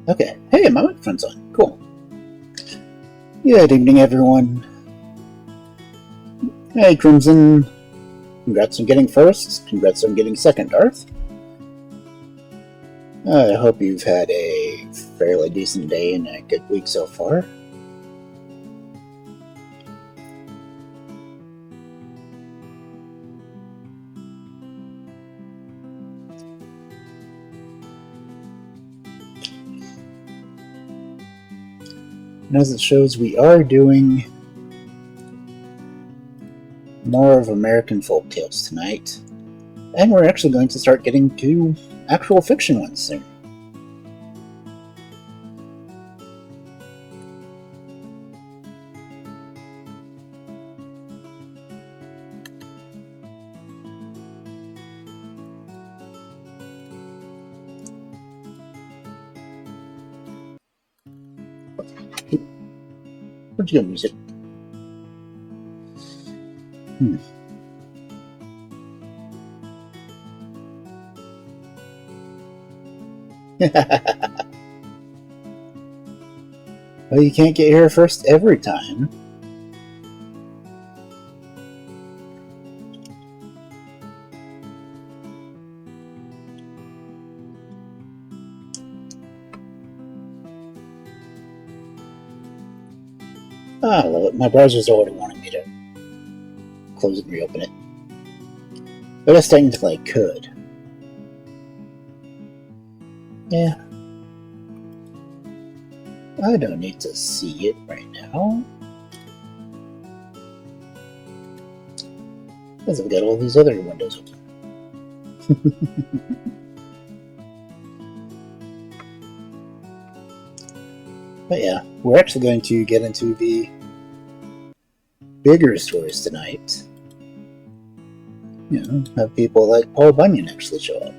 Okay. Hey, my microphone's on. Cool. Good evening, everyone. Hey, Crimson. Congrats on getting first. Congrats on getting second, Darth. I hope you've had a fairly decent day and a good week so far. And as it shows, we are doing more of American folk tales tonight. And we're actually going to start getting to actual fiction ones soon. Where'd you go, music? Well, you can't get here first every time. Ah, I love it. My browser's already wanting me to close it and reopen it. But I guess technically I could. Yeah. I don't need to see it right now. Because I've got all these other windows open. But yeah, we're actually going to get into the bigger stories tonight. You know, have people like Paul Bunyan actually show up.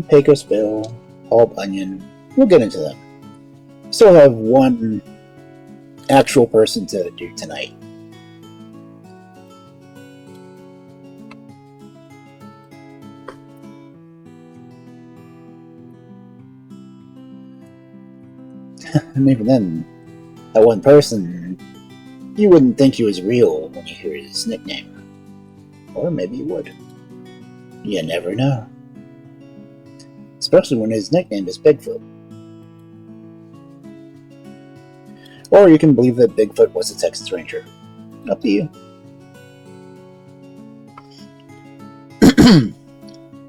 Pecos Bill, Paul Bunyan, we'll get into them. Still have one actual person to do tonight. And even then, that one person, you wouldn't think he was real when you hear his nickname. Or maybe you would. You never know. Especially when his nickname is Bigfoot. Or you can believe that Bigfoot was a Texas Ranger. Up to you.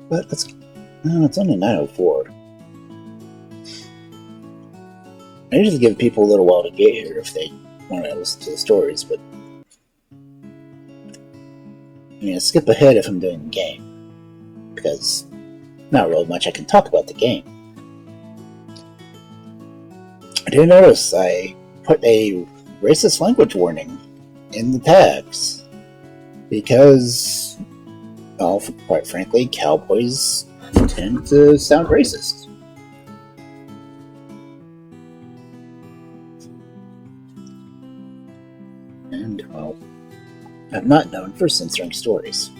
But it's only 9:04. I usually give people a little while to get here if they want to listen to the stories, but I'm going to skip ahead if I'm doing the game, because not real much I can talk about the game. I did notice I put a racist language warning in the tags, because, well, quite frankly, cowboys tend to sound racist. And, well, I'm not known for censoring stories.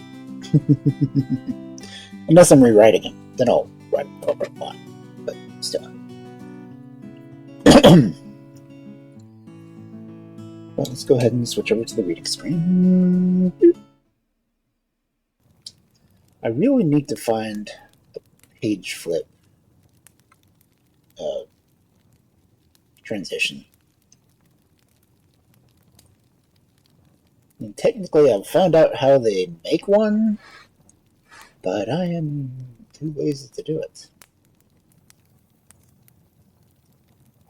Unless I'm rewriting them, then I'll write a proper one. But still. Well, let's go ahead and switch over to the reading screen. I really need to find a page flip transition. And technically, I've found out how they make one, but I am too lazy to do it.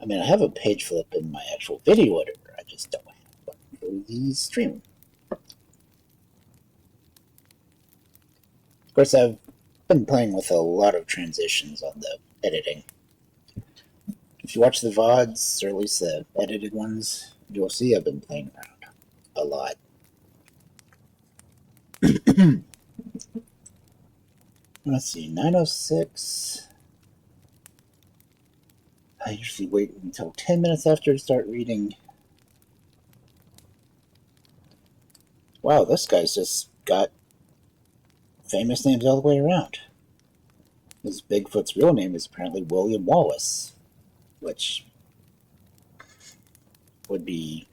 I mean, I have a page flip in my actual video editor, I just don't have one for the stream. Of course, I've been playing with a lot of transitions on the editing. If you watch the VODs, or at least the edited ones, you'll see I've been playing around a lot. Let's see, 9:06. I usually wait until 10 minutes after to start reading. Wow, this guy's just got famous names all the way around. His Bigfoot's real name is apparently William Wallace, which would be,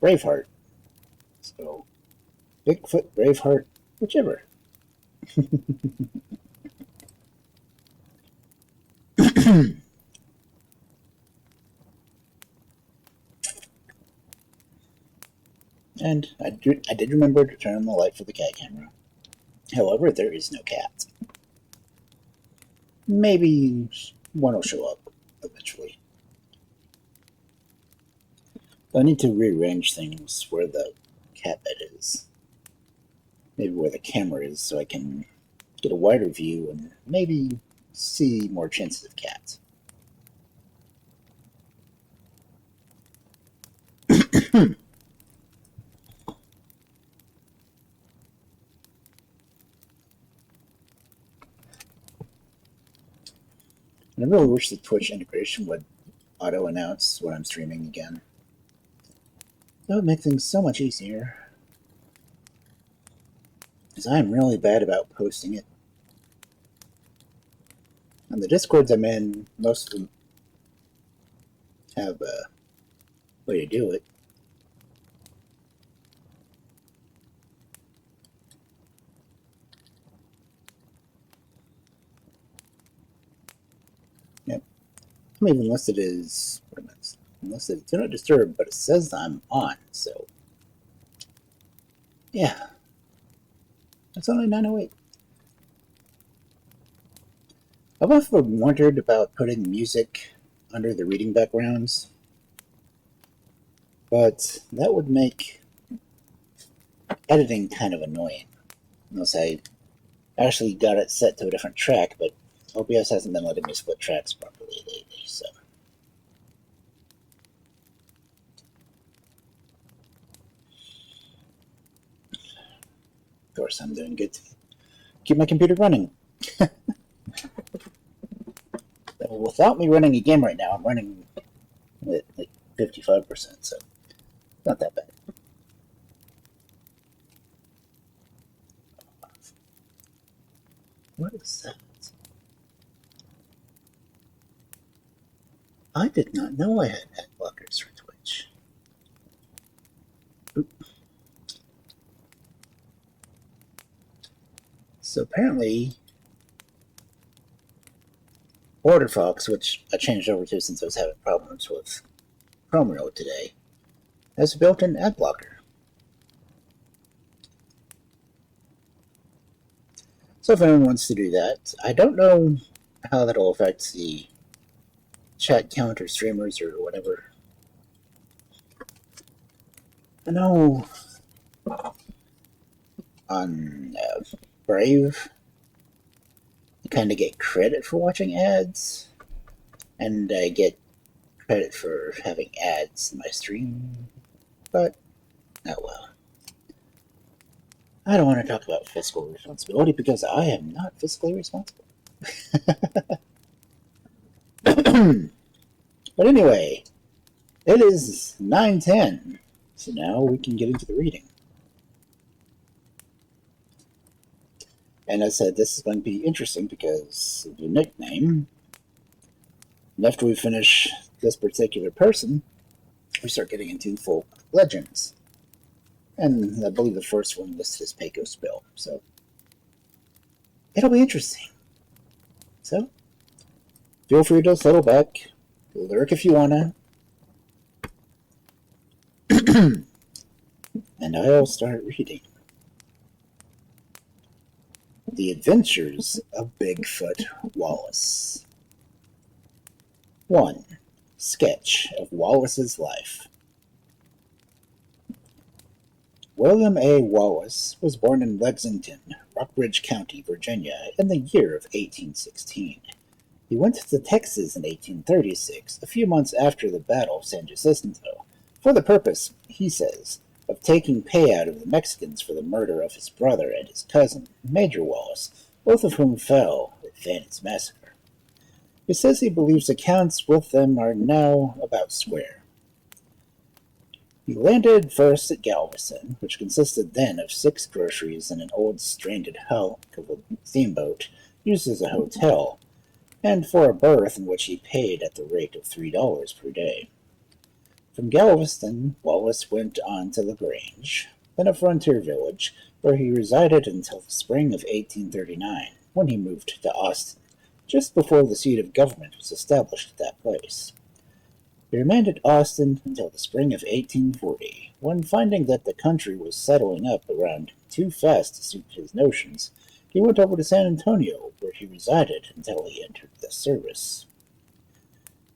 Braveheart. So, Bigfoot, Braveheart, whichever. And I did remember to turn on the light for the cat camera. However, there is no cat. Maybe one will show up eventually. I need to rearrange things where the cat bed is. Maybe where the camera is, so I can get a wider view and maybe see more chances of cats. And I really wish the Twitch integration would auto-announce when I'm streaming again. That would make things so much easier. Because I'm really bad about posting it. On the Discords I'm in, most of them have a way to do it. Yep. I'm even listed as, listed as Do Not Disturb, but it says I'm on, so yeah. It's only 9:08. I've often wondered about putting music under the reading backgrounds, but that would make editing kind of annoying. Unless I actually got it set to a different track, but OBS hasn't been letting me split tracks properly lately, so. Of course, I'm doing good to keep my computer running. Without me running a game right now, I'm running at like 55%, so not that bad. What is that? I did not know I had ad blockers for Twitch. Oop. So apparently, Border Fox, which I changed over to since I was having problems with Chrome Reload today, has a built-in ad blocker. So if anyone wants to do that, I don't know how that'll affect the chat count or streamers or whatever. I know on Brave, you kind of get credit for watching ads, and I get credit for having ads in my stream, but oh well. I don't want to talk about fiscal responsibility because I am not fiscally responsible. But anyway, it is 9:10, so now we can get into the reading. And I said this is going to be interesting because of the nickname. And after we finish this particular person, we start getting into folk legends. And I believe the first one listed as Pecos Bill, so it'll be interesting. So, feel free to settle back, lurk if you wanna, and I'll start reading. The Adventures of Bigfoot Wallace. 1. Sketch of Wallace's life. William A. Wallace was born in Lexington, Rockbridge County, Virginia, in the year of 1816. He went to Texas in 1836, a few months after the Battle of San Jacinto, for the purpose, he says, of taking pay out of the Mexicans for the murder of his brother and his cousin, Major Wallace, both of whom fell at Fanny's massacre. He says he believes accounts with them are now about square. He landed first at Galveston, which consisted then of 6 groceries and an old stranded hulk of a steamboat, used as a hotel, and for a berth in which he paid at the rate of $3 per day. From Galveston, Wallace went on to LaGrange, then a frontier village, where he resided until the spring of 1839, when he moved to Austin, just before the seat of government was established at that place. He remained at Austin until the spring of 1840, when, finding that the country was settling up around too fast to suit his notions, he went over to San Antonio, where he resided until he entered the service.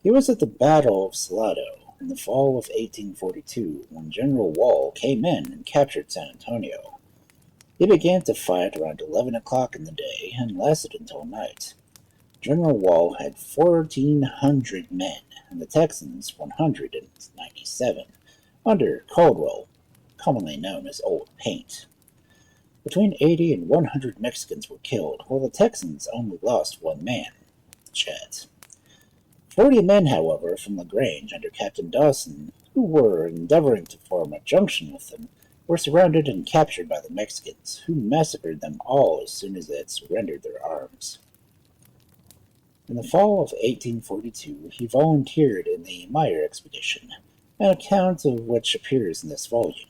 He was at the Battle of Salado in the fall of 1842, when General Wall came in and captured San Antonio. He began to fight around 11 o'clock in the day and lasted until night. General Wall had 1,400 men, and the Texans 197, under Caldwell, commonly known as Old Paint. Between 80 and 100 Mexicans were killed, while the Texans only lost one man, Chet. 40 men, however, from LaGrange under Captain Dawson, who were endeavoring to form a junction with them, were surrounded and captured by the Mexicans, who massacred them all as soon as they had surrendered their arms. In the fall of 1842, he volunteered in the Meyer expedition, an account of which appears in this volume.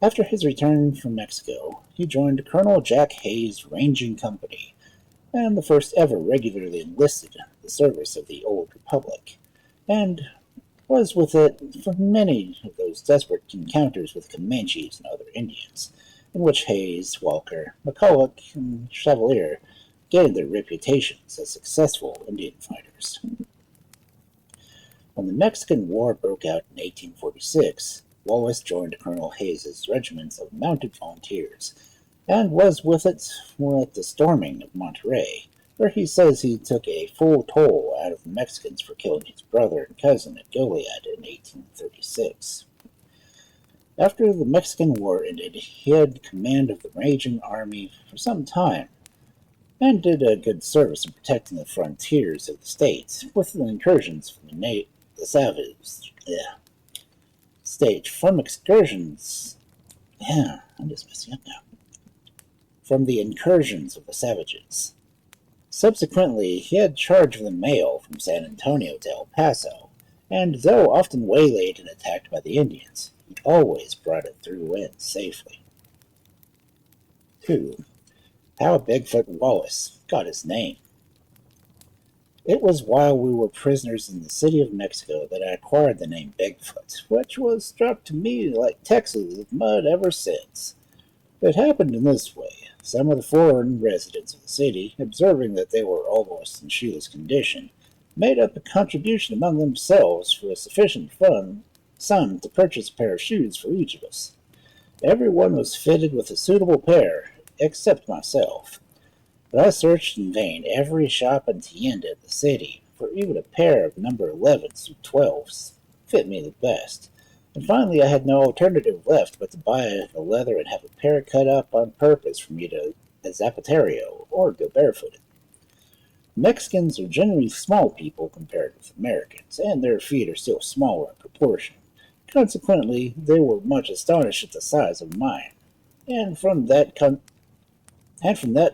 After his return from Mexico, he joined Colonel Jack Hayes' ranging company, and the first ever regularly enlisted the service of the Old Republic, and was with it for many of those desperate encounters with Comanches and other Indians, in which Hayes, Walker, McCulloch, and Chevalier gained their reputations as successful Indian fighters. When the Mexican War broke out in 1846, Wallace joined Colonel Hayes's regiment of mounted volunteers, and was with it at the storming of Monterey, where he says he took a full toll out of the Mexicans for killing his brother and cousin at Goliad in 1836. After the Mexican War ended, he had command of the raging army for some time, and did a good service in protecting the frontiers of the states with the incursions from the savages. From excursions. I'm just messing up now. From the incursions of the savages. Subsequently, he had charge of the mail from San Antonio to El Paso, and though often waylaid and attacked by the Indians, he always brought it through in safely. 2. How Bigfoot Wallace got his name. It was while we were prisoners in the city of Mexico that I acquired the name Bigfoot, which was struck to me like Texas with mud ever since. It happened in this way. Some of the foreign residents of the city, observing that they were almost in shoeless condition, made up a contribution among themselves for a sufficient sum to purchase a pair of shoes for each of us. Everyone was fitted with a suitable pair, except myself. But I searched in vain every shop and tienda in the city, for even a pair of number 11s or 12s fit me the best, and finally I had no alternative left but to buy the leather and have a pair cut up on purpose for me to Zapaterio, or go barefooted. Mexicans are generally small people compared with Americans, and their feet are still smaller in proportion. Consequently, they were much astonished at the size of mine, and from that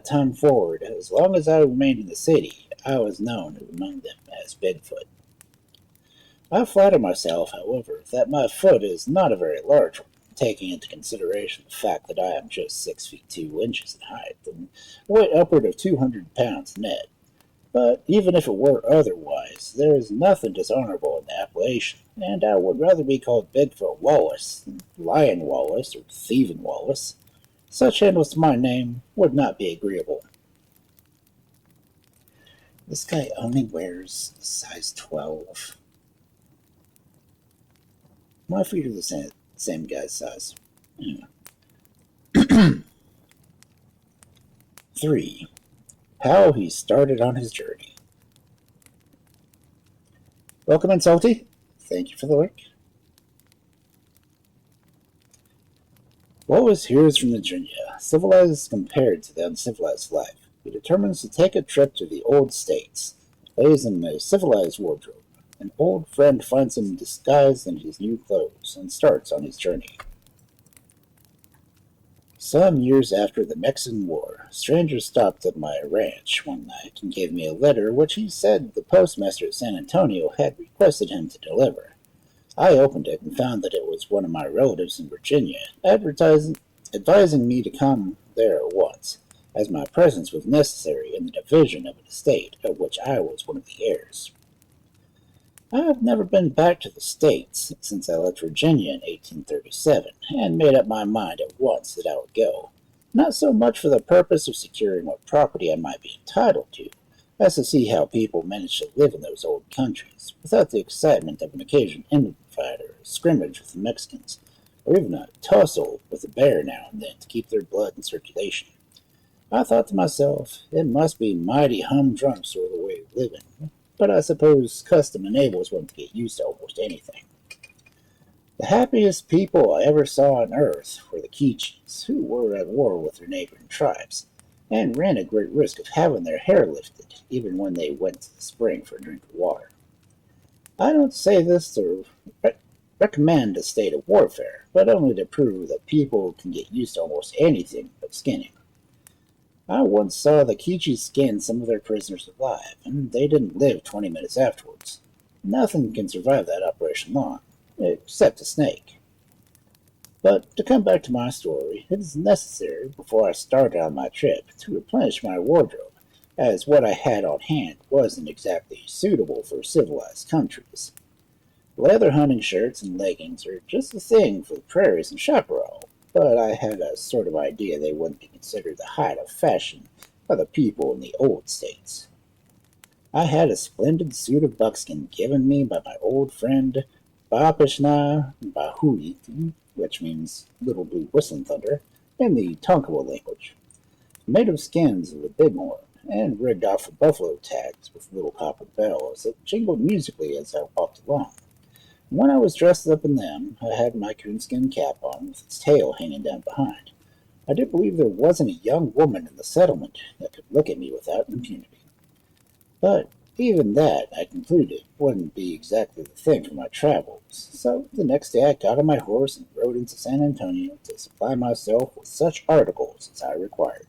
time forward, as long as I remained in the city, I was known among them as Bigfoot. I flatter myself, however, that my foot is not a very large one, taking into consideration the fact that I am just 6 feet 2 inches in height and weigh upward of 200 pounds net. But even if it were otherwise, there is nothing dishonorable in the appellation, and I would rather be called Bigfoot Wallace than Lion Wallace or Thieving Wallace. Such handles to my name would not be agreeable. This guy only wears a size 12. My feet are the same guy's size. Anyway. 3. How he started on his journey. Welcome in, Salty. Thank you for the link. Wallace hears from Virginia, civilized compared to the uncivilized life. He determines to take a trip to the old states, lays in a civilized wardrobe. An old friend finds him disguised in his new clothes and starts on his journey. Some years after the Mexican War, a stranger stopped at my ranch one night and gave me a letter which he said the postmaster at San Antonio had requested him to deliver. I opened it and found that it was one of my relatives in Virginia, advising me to come there at once, as my presence was necessary in the division of an estate of which I was one of the heirs. I have never been back to the States since I left Virginia in 1837, and made up my mind at once that I would go, not so much for the purpose of securing what property I might be entitled to, as to see how people managed to live in those old countries, without the excitement of an occasional infight or scrimmage with the Mexicans, or even a tussle with a bear now and then to keep their blood in circulation. I thought to myself, it must be mighty humdrum sort of way of living, but I suppose custom enables one to get used to almost anything. The happiest people I ever saw on earth were the Kicks, who were at war with their neighboring tribes, and ran a great risk of having their hair lifted, even when they went to the spring for a drink of water. I don't say this to recommend a state of warfare, but only to prove that people can get used to almost anything but skinning. I once saw the Kichis skin some of their prisoners alive, and they didn't live 20 minutes afterwards. Nothing can survive that operation long, except a snake. But to come back to my story, it is necessary, before I started on my trip, to replenish my wardrobe, as what I had on hand wasn't exactly suitable for civilized countries. Leather hunting shirts and leggings are just the thing for the prairies and chaparral, but I had a sort of idea they wouldn't be considered the height of fashion by the people in the old states. I had a splendid suit of buckskin given me by my old friend Bapishna Bahui, which means Little Blue Whistling Thunder, in the Tonkawa language, made of skins of the bighorn, and rigged off with buffalo tags with little copper bells that jingled musically as I walked along. When I was dressed up in them, I had my coonskin cap on with its tail hanging down behind. I did believe there wasn't a young woman in the settlement that could look at me without impunity. But even that, I concluded, wouldn't be exactly the thing for my travels, so the next day I got on my horse and rode into San Antonio to supply myself with such articles as I required.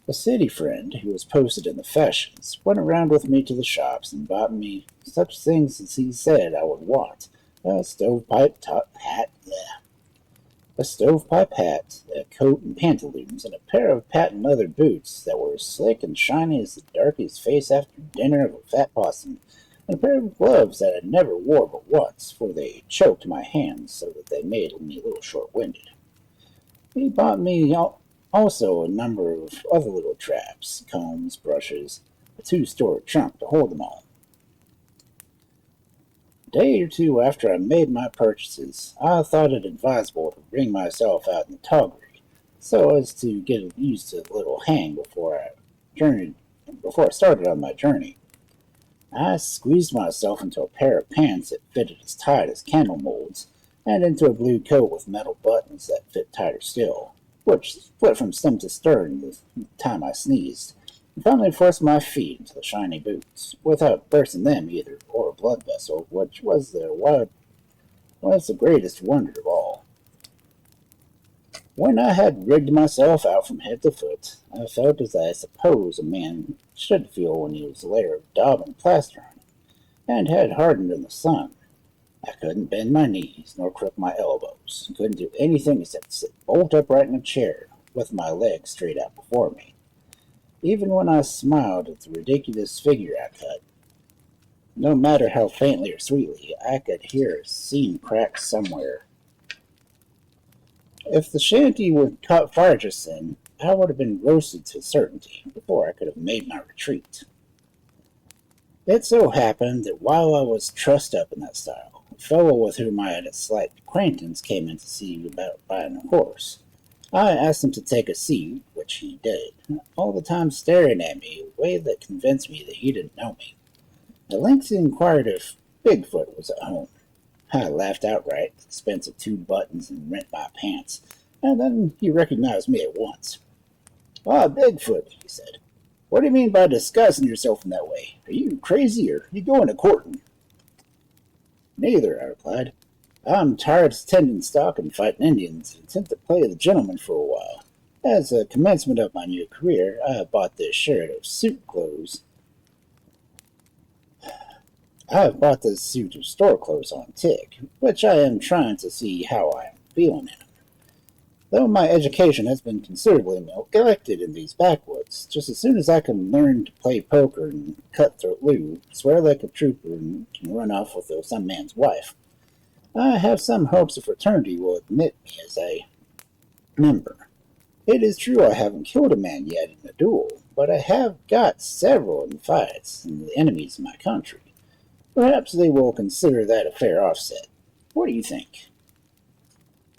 A city friend, who was posted in the fashions, went around with me to the shops and bought me such things as he said I would want: a stovepipe hat, a coat and pantaloons, and a pair of patent leather boots that were as slick and shiny as the darky's face after dinner of a fat possum, and a pair of gloves that I never wore but once, for they choked my hands so that they made me a little short-winded. He bought me also a number of other little traps, combs, brushes, a two-store trunk to hold them all. A day or two after I made my purchases, I thought it advisable to bring myself out in the toggery, so as to get used to the little hang before I started on my journey. I squeezed myself into a pair of pants that fitted as tight as candle molds, and into a blue coat with metal buttons that fit tighter still, which split from stem to stern the time I sneezed, and finally forced my feet into the shiny boots, without bursting them either, or a blood vessel, which was the greatest wonder of all. When I had rigged myself out from head to foot, I felt as I suppose a man should feel when he was a layer of daub and plaster on him, and had hardened in the sun. I couldn't bend my knees, nor crook my elbows, and couldn't do anything except sit bolt upright in a chair, with my legs straight out before me. Even when I smiled at the ridiculous figure I cut, no matter how faintly or sweetly, I could hear a seam crack somewhere. If the shanty would caught fire just then, I would have been roasted to certainty before I could have made my retreat. It so happened that while I was trussed up in that style, a fellow with whom I had a slight acquaintance came in to see about buying a horse. I asked him to take a seat, which he did, all the time staring at me in a way that convinced me that he didn't know me. At length he inquired if Bigfoot was at home. I laughed outright at the expense of 2 buttons and rent my pants, and then he recognized me at once. "Ah, Bigfoot," he said. "What do you mean by disguising yourself in that way? Are you crazy, or are you going a courting?" "Neither," I replied. I'm tired of tending stock and fighting Indians and intend to play the gentleman for a while. As a commencement of my new career, I bought this shirt of suit clothes. I have bought this suit of store clothes on tick, which I am trying to see how I am feeling in. Though my education has been considerably neglected in these backwoods, just as soon as I can learn to play poker and cutthroat loo, swear like a trooper, and can run off with some man's wife, I have some hopes of fraternity will admit me as a member. It is true I haven't killed a man yet in a duel, but I have got several in fights in the enemies of my country. Perhaps they will consider that a fair offset. What do you think?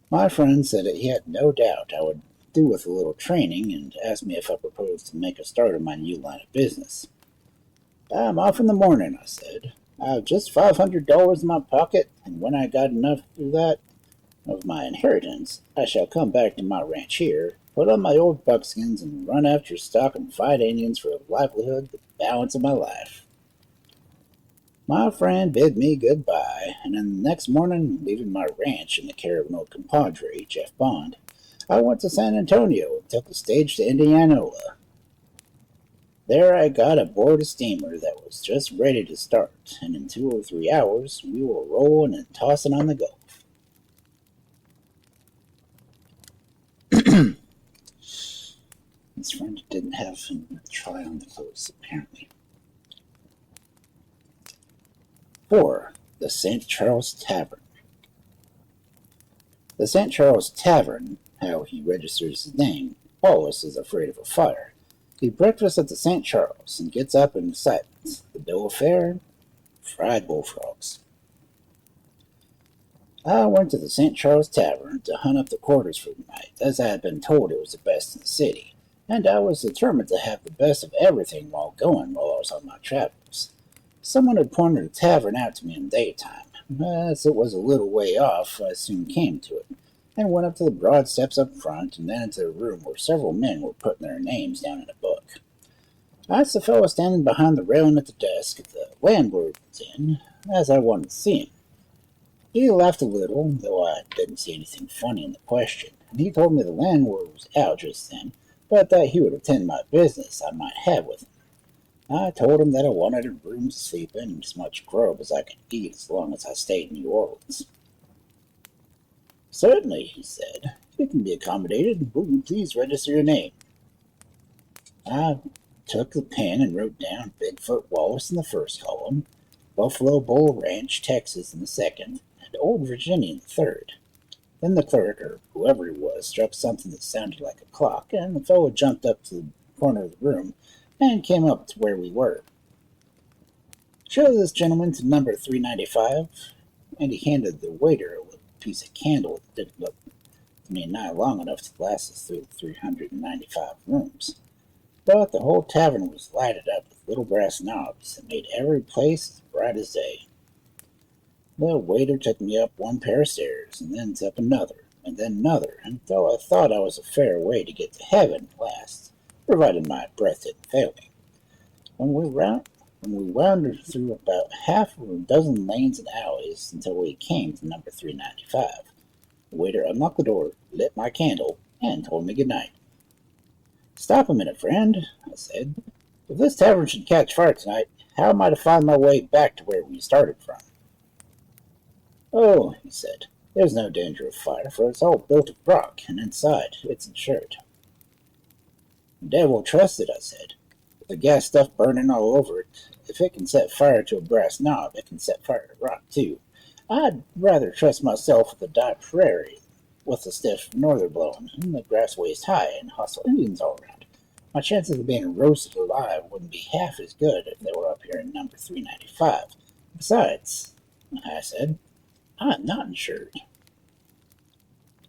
My friend said that he had no doubt I would do with a little training and asked me if I proposed to make a start on my new line of business. I'm off in the morning, I said. I have just $500 in my pocket, and when I got enough of that of my inheritance, I shall come back to my ranch here, put on my old buckskins, and run after stock and fight Indians for a livelihood the balance of my life. My friend bid me goodbye, and then the next morning, leaving my ranch in the care of an old compadre, Jeff Bond, I went to San Antonio and took the stage to Indianola. There I got aboard a steamer that was just ready to start, and in 2 or 3 hours we were rolling and tossing on the Gulf. His friend didn't have him try on the clothes, apparently. 4. The St. Charles Tavern. The St. Charles Tavern, how he registers his name, Wallace is afraid of a fire. He breakfasts at the St. Charles and gets up and recites the bill of fare, fried bullfrogs. I went to the St. Charles Tavern to hunt up the quarters for the night, as I had been told it was the best in the city, and I was determined to have the best of everything while I was on my travels. Someone had pointed a tavern out to me in the daytime. As it was a little way off, I soon came to it, and went up to the broad steps up front, and then into a room where several men were putting their names down in a book. I asked the fellow standing behind the railing at the desk if the landlord was in, as I wanted to see him. He laughed a little, though I didn't see anything funny in the question, and he told me the landlord was out just then, but that he would attend my business I might have with him. I told him that I wanted a room to sleep in and as much grub as I could eat as long as I stayed in New Orleans. Certainly, he said. You can be accommodated. Will you please register your name? I took the pen and wrote down Bigfoot Wallace in the first column, Buffalo Bull Ranch, Texas in the second, and Old Virginia in the third. Then the clerk, or whoever he was, struck something that sounded like a clock, and the fellow jumped up to the corner of the room and came up to where we were. Show this gentleman to number 395, and he handed the waiter a little piece of candle that didn't look to me nigh long enough to last us through the 395 rooms. But the whole tavern was lighted up with little brass knobs that made every place as bright as day. The waiter took me up one pair of stairs, and then up another, and then another, until I thought I was a fair way to get to heaven at last, provided my breath didn't fail me. When we wandered through about half of a dozen lanes and alleys until we came to number 395, the waiter unlocked the door, lit my candle, and told me good night. Stop a minute, friend, I said. If this tavern should catch fire tonight, how am I to find my way back to where we started from? Oh, he said, there's no danger of fire, for it's all built of rock, and inside it's insured. The devil trust it, I said. With the gas stuff burning all over it, if it can set fire to a brass knob, it can set fire to rock, too. I'd rather trust myself with a dry prairie with a stiff norther blowing, and the grass waist high, and hostile Indians all around. My chances of being roasted alive wouldn't be half as good if they were up here in number 395. Besides, I said, I'm not insured.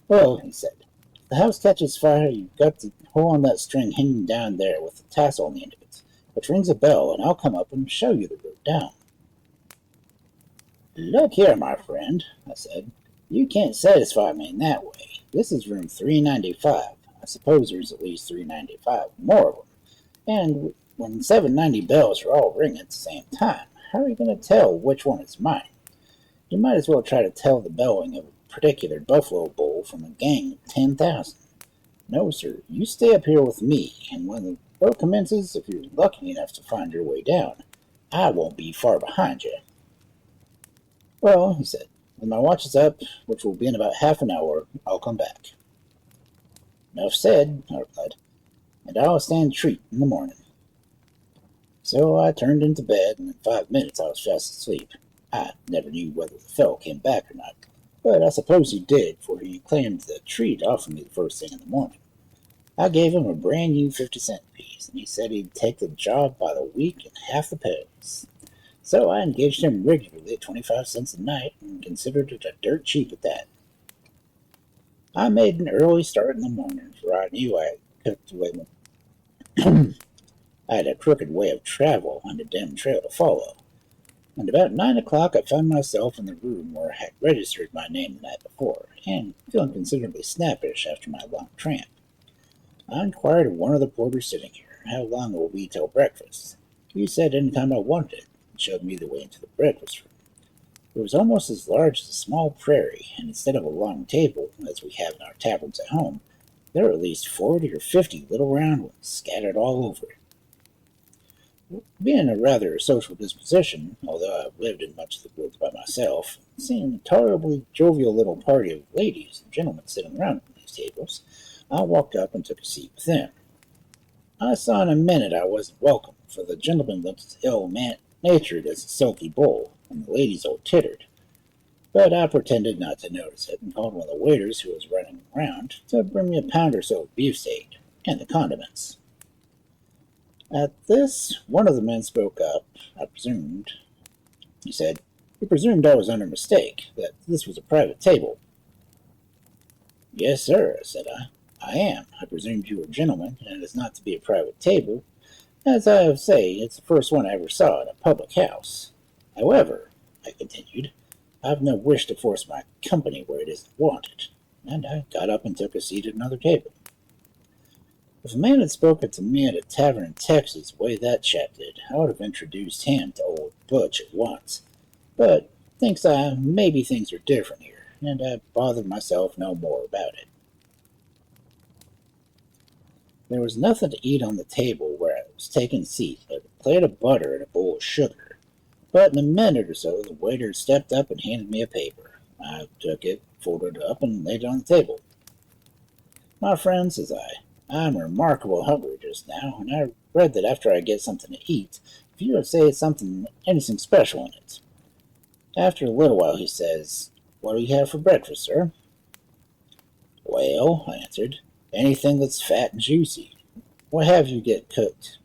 Well, he said, if the house catches fire, you've got to hold on that string hanging down there with the tassel on the end of it, which rings a bell, and I'll come up and show you the route down. Look here, my friend, I said. You can't satisfy me in that way. This is room 395. I suppose there's at least 395 more of them. And when 790 bells are all ringing at the same time, how are you going to tell which one is mine? You might as well try to tell the bellowing of a particular buffalo bull from a gang of 10,000. No, sir, you stay up here with me, and when the row commences, if you're lucky enough to find your way down, I won't be far behind you. Well, he said, when my watch is up, which will be in about half an hour, I'll come back. Enough said, I replied, and I'll stand treat in the morning. So I turned into bed, and in 5 minutes I was fast asleep. I never knew whether the fellow came back or not, but I suppose he did, for he claimed the treat offered me the first thing in the morning. I gave him a brand new 50-cent piece, and he said he'd take the job by the week and half the pays. So I engaged him regularly at 25 cents a night, and considered it a dirt cheap at that. I made an early start in the morning, for I knew I had a crooked way of travel and a dim trail to follow. And about 9 o'clock I found myself in the room where I had registered my name the night before, and feeling considerably snappish after my long tramp. I inquired of one of the porters sitting here, how long it will be till breakfast. He said any time I wanted it, and showed me the way into the breakfast room. It was almost as large as a small prairie, and instead of a long table, as we have in our taverns at home, there were at least 40 or 50 little round ones scattered all over it. Being a rather social disposition, although I've lived in much of the woods by myself, seeing a tolerably jovial little party of ladies and gentlemen sitting around these tables, I walked up and took a seat with them. I saw in a minute I wasn't welcome, for the gentleman looked as ill-natured as a sulky bull, and the ladies all tittered. But I pretended not to notice it, and called one of the waiters who was running around to bring me a pound or so of beefsteak, and the condiments. At this, one of the men spoke up. I presumed, he said, he presumed I was under mistake, that this was a private table. Yes, sir, said I. I am. I presumed you were gentlemen, and it is not to be a private table. As I say, it's the first one I ever saw in a public house. However, I continued, I've no wish to force my company where it isn't wanted, and I got up and took a seat at another table. If a man had spoken to me at a tavern in Texas the way that chap did, I would have introduced him to old Butch at once. But thinks I maybe things are different here, and I bothered myself no more about it. There was nothing to eat on the table where I was taking a seat but a plate of butter and a bowl of sugar. But in a minute or so the waiter stepped up and handed me a paper. I took it, folded it up, and laid it on the table. My friend, says I'm remarkable hungry just now, and I read that after I get something to eat, if you would say anything special in it. After a little while he says, What do you have for breakfast, sir? Well, I answered, anything that's fat and juicy. What have you get cooked?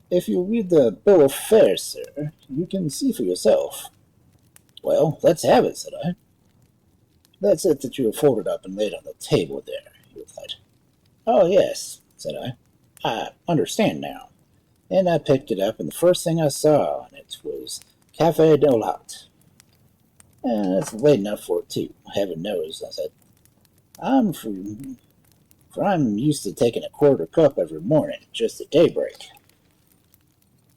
If you read the bill of fare, sir, you can see for yourself. Well, let's have it, said I. That's it that you have folded up and laid on the table there, he replied. Oh, yes, said I. I understand now. And I picked it up, and the first thing I saw on it was Café de Latte. And it's late enough for it, too. Heaven knows, I said. I'm used to taking a quarter cup every morning, just at daybreak.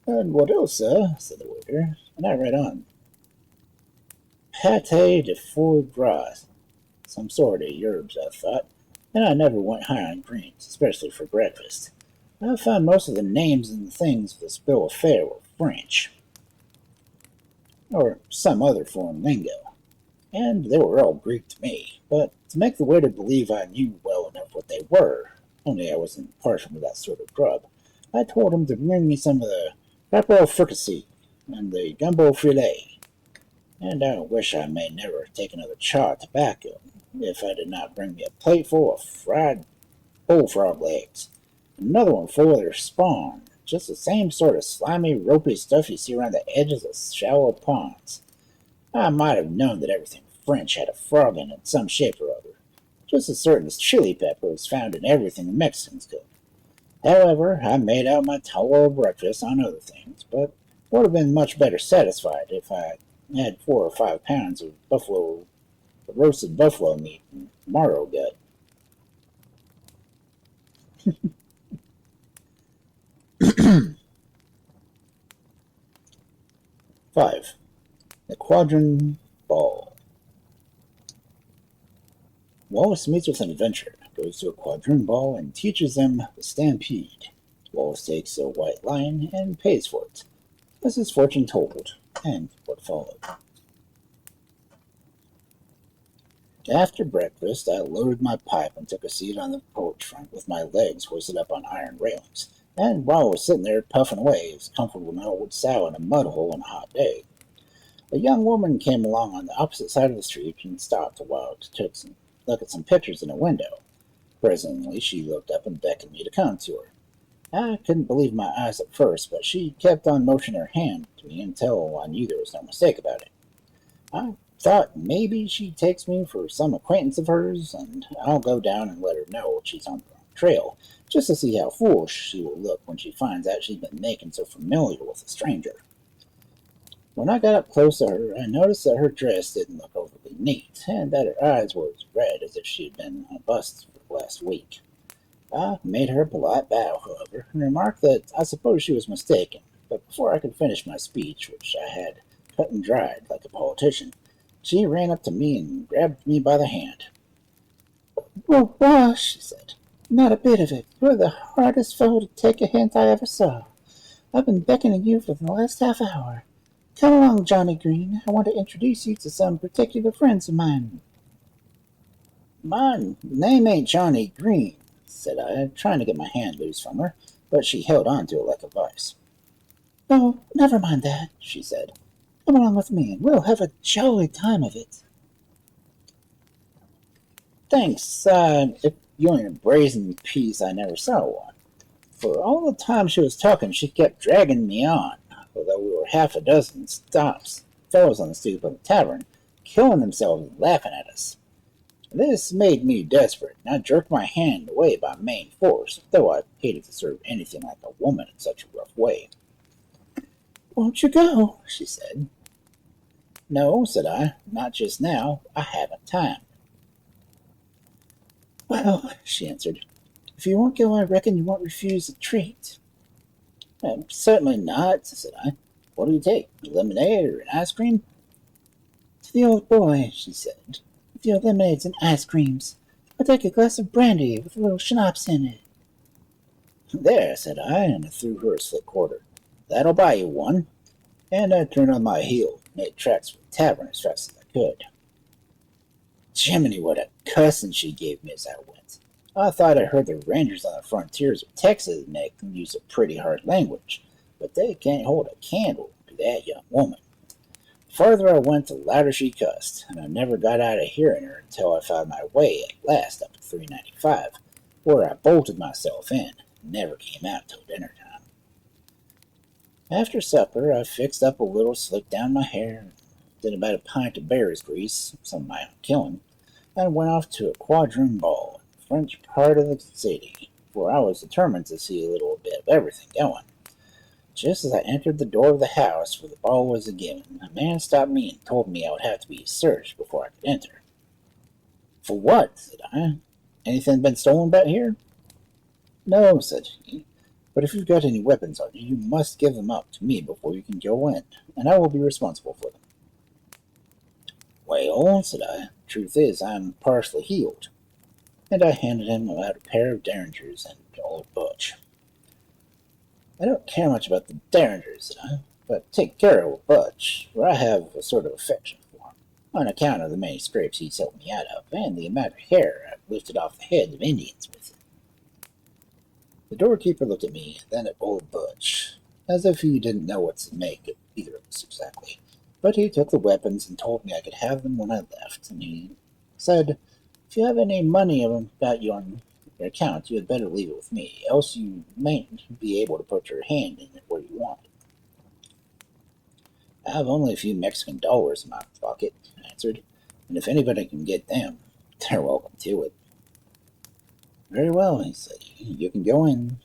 And what else, sir? Said the waiter, and I read on. Pâté de foie gras. Some sort of herbs, I thought, and I never went high on greens, especially for breakfast. I found most of the names and things of this bill of fare were French, or some other foreign lingo, and they were all Greek to me, but to make the waiter believe I knew well enough what they were, only I wasn't partial to that sort of grub, I told him to bring me some of the caporal fricassee and the gumbo filet, and I wish I may never take another chaw of tobacco if I did not bring me a plateful of fried bullfrog legs, another one full of their spawn, just the same sort of slimy, ropey stuff you see around the edges of shallow ponds. I might have known that everything French had a frog in some shape or other, just as certain as chili pepper is found in everything the Mexicans cook. However, I made out my tolerable breakfast on other things, but would have been much better satisfied if I had 4 or 5 pounds of roasted buffalo meat and marrow gut. 5. The Quadron Ball. Wallace meets with an adventurer, goes to a quadroon ball, and teaches them the stampede. Wallace takes a white lion and pays for it, as his fortune told, and what followed. After breakfast, I loaded my pipe and took a seat on the porch front with my legs hoisted up on iron railings, and while I was sitting there puffing away as comfortable as an old sow in a mud hole on a hot day, a young woman came along on the opposite side of the street and stopped a while to look at some pictures in a window. Presently, she looked up and beckoned me to come to her. I couldn't believe my eyes at first, but she kept on motioning her hand to me until I knew there was no mistake about it. I thought maybe she takes me for some acquaintance of hers, and I'll go down and let her know she's on the wrong trail, just to see how foolish she will look when she finds out she's been making so familiar with a stranger. When I got up close to her, I noticed that her dress didn't look overly neat, and that her eyes were as red as if she had been on a bus for the last week. I made her a polite bow, however, and remarked that I suppose she was mistaken, but before I could finish my speech, which I had cut and dried like a politician, she ran up to me and grabbed me by the hand. "Oh, Wash," she said, "not a bit of it. You're the hardest fellow to take a hint I ever saw. I've been beckoning you for the last half hour. Come along, Johnny Green. I want to introduce you to some particular friends of mine." "My name ain't Johnny Green," said I, trying to get my hand loose from her, but she held on to it like a vice. "Oh, never mind that," she said. "Come along with me, and we'll have a jolly time of it." "Thanks, if you ain't a brazen piece, I never saw one." For all the time she was talking, she kept dragging me on, although we were half a dozen fellows on the stoop of the tavern, killing themselves laughing at us. This made me desperate, and I jerked my hand away by main force, though I hated to serve anything like a woman in such a rough way. "Won't you go?" she said. "No," said I, "not just now. I haven't time." "Well," she answered, "if you won't go, I reckon you won't refuse a treat." "Certainly not," said I. "What do you take, lemonade or an ice cream?" "To the old boy," she said, "with your lemonades and ice creams. I'll take a glass of brandy with a little schnapps in it." "There," said I, and I threw her a slick quarter. "That'll buy you one." And I turned on my heel and made tracks for the tavern as fast as I could. Jiminy, what a cussing she gave me as I went. I thought I heard the rangers on the frontiers of Texas make use of pretty hard language, but they can't hold a candle to that young woman. The farther I went, the louder she cussed, and I never got out of hearing her until I found my way at last up to 395, where I bolted myself in and never came out till dinner time. After supper, I fixed up a little, slicked down my hair, did about a pint of bear's grease, some of my own killing, and went off to a quadroon ball in the French part of the city, for I was determined to see a little bit of everything going. Just as I entered the door of the house where the ball was given, a man stopped me and told me I would have to be searched before I could enter. "For what?" said I. "Anything been stolen about here?" "No," said he, "but if you've got any weapons on you, you must give them up to me before you can go in, and I will be responsible for them." "Well," said I, "truth is, I'm partially healed." And I handed him out a pair of derringers and old Butch. "I don't care much about the derringers," said I, "but take care of old Butch, for I have a sort of affection for him, on account of the many scrapes he's helped me out of, and the amount of hair I've lifted off the heads of Indians with it." The doorkeeper looked at me, then at old Butch, as if he didn't know what to make of either of us exactly. But he took the weapons and told me I could have them when I left, and he said, "If you have any money about you on your account, you had better leave it with me, else you mayn't be able to put your hand in it where you want it." "I have only a few Mexican dollars in my pocket," I answered, "and if anybody can get them, they're welcome to it." "Very well," he said, "you can go in."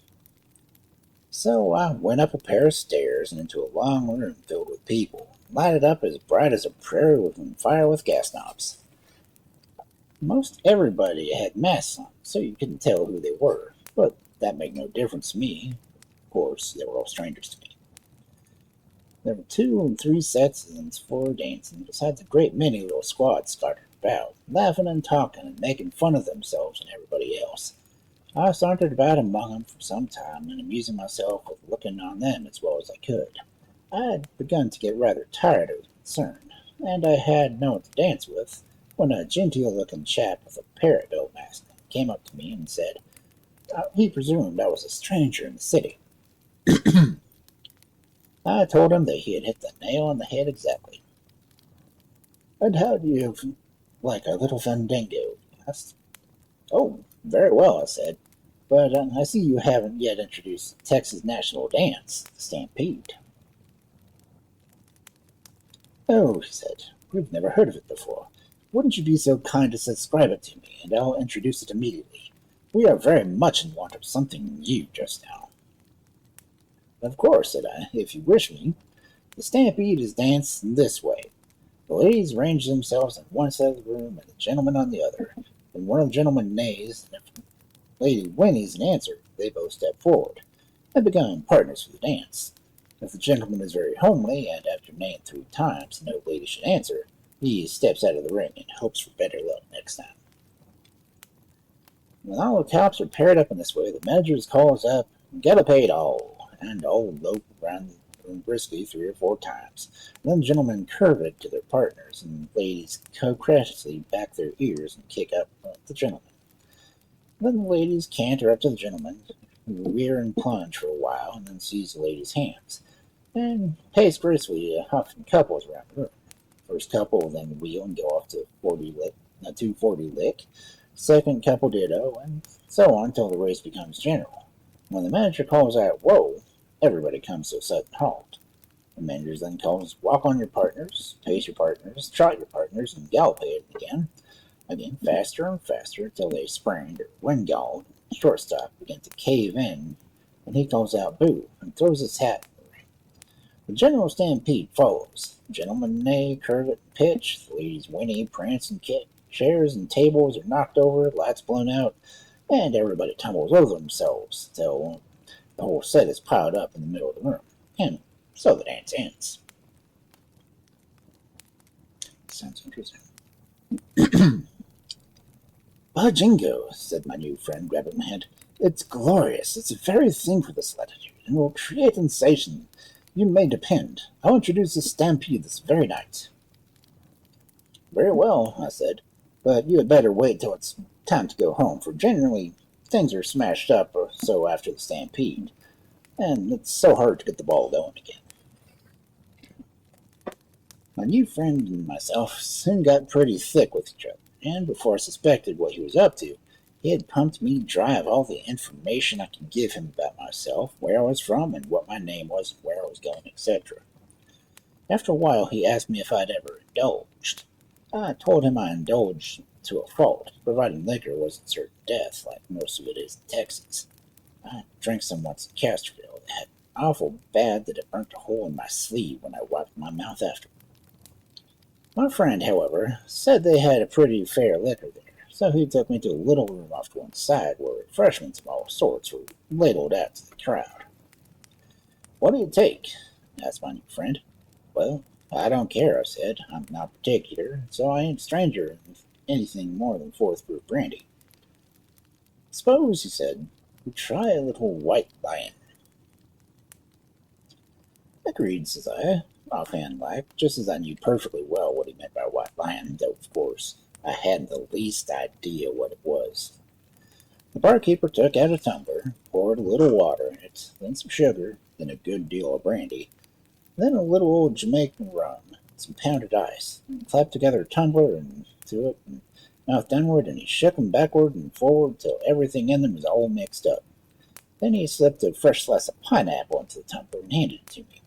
So I went up a pair of stairs and into a long room filled with people, lighted up as bright as a prairie on fire with gas knobs. Most everybody had masks on, so you couldn't tell who they were, but that made no difference to me. Of course, they were all strangers to me. There were 2 and 3 sets and 4 dancing, besides a great many little squads scattered about, laughing and talking and making fun of themselves and everybody else. I sauntered about among them for some time, and amusing myself with looking on them as well as I could. I had begun to get rather tired of the concern, and I had no one to dance with, when a genteel-looking chap with a parrot-bill mask came up to me and said he presumed I was a stranger in the city. I told him that he had hit the nail on the head exactly. "And how do you like a little fandango?" he asked. "Oh, very well," I said. "But I see you haven't yet introduced the Texas national dance, the Stampede." "Oh," he said, "we've never heard of it before. Wouldn't you be so kind as to describe it to me, and I'll introduce it immediately. We are very much in want of something new just now." "Of course," said I, "if you wish me. The Stampede is danced in this way. The ladies range themselves on one side of the room and the gentlemen on the other. When one of the gentlemen neighs, and if the lady whinnies an answer, they both step forward and become partners for the dance. If the gentleman is very homely, and after neighing 3 times no lady should answer, he steps out of the ring and hopes for better luck next time. When all the cops are paired up in this way, the manager calls up, 'Gallopade all,' and all lope around the room briskly 3 or 4 times. Then the gentlemen curvet to their partners, and the ladies coquettishly back their ears and kick up the gentlemen. Then the ladies canter up to the gentlemen, who rear and plunge for a while, and then seize the ladies' hands, and pace gracefully a huff in couples around the room. First couple will then wheel and go off to 240 lick, second couple ditto, and so on till the race becomes general. When the manager calls out, 'Whoa!' everybody comes to a sudden halt. The manager then calls, 'Walk on your partners, pace your partners, trot your partners, and gallopade again faster and faster till they sprained or windgalled. Shortstop begins to cave in, and he calls out, 'Boo!' and throws his hat. The general stampede follows. Gentlemen neigh, curvet, and pitch. The ladies whinny, prance, and kick. Chairs and tables are knocked over, lights blown out, and everybody tumbles over themselves till the whole set is piled up in the middle of the room. And so the dance ends." Sounds interesting. "By jingo," said my new friend, grabbing my hand. "It's glorious. It's the very thing for this latitude, and will create sensation. You may depend. I'll introduce the stampede this very night." "Very well," I said, "but you had better wait till it's time to go home, for generally things are smashed up or so after the stampede, and it's so hard to get the ball going again." My new friend and myself soon got pretty thick with each other, and before I suspected what he was up to, he had pumped me dry of all the information I could give him about myself, where I was from, and what my name was, and where I was going, etc. After a while, he asked me if I'd ever indulged. I told him I indulged to a fault, providing liquor wasn't certain death, like most of it is in Texas. I drank some once in Castroville that had awful bad that it burnt a hole in my sleeve when I wiped my mouth after. My friend, however, said they had a pretty fair liquor there, so he took me to a little room off to one side where refreshments of all sorts were ladled out to the crowd. "What do you take?" asked my new friend. "Well, I don't care," I said. "I'm not particular, so I ain't a stranger in anything more than fourth group brandy." "Suppose," he said, "we try a little white lion." "Agreed," says I, offhand like, just as I knew perfectly well what he meant by white lion, though, of course, I hadn't the least idea what it was. The barkeeper took out a tumbler, poured a little water in it, then some sugar, then a good deal of brandy, then a little old Jamaican rum, some pounded ice, and clapped together a tumbler and threw it mouth downward, and he shook them backward and forward till everything in them was all mixed up. Then he slipped a fresh slice of pineapple into the tumbler and handed it to me.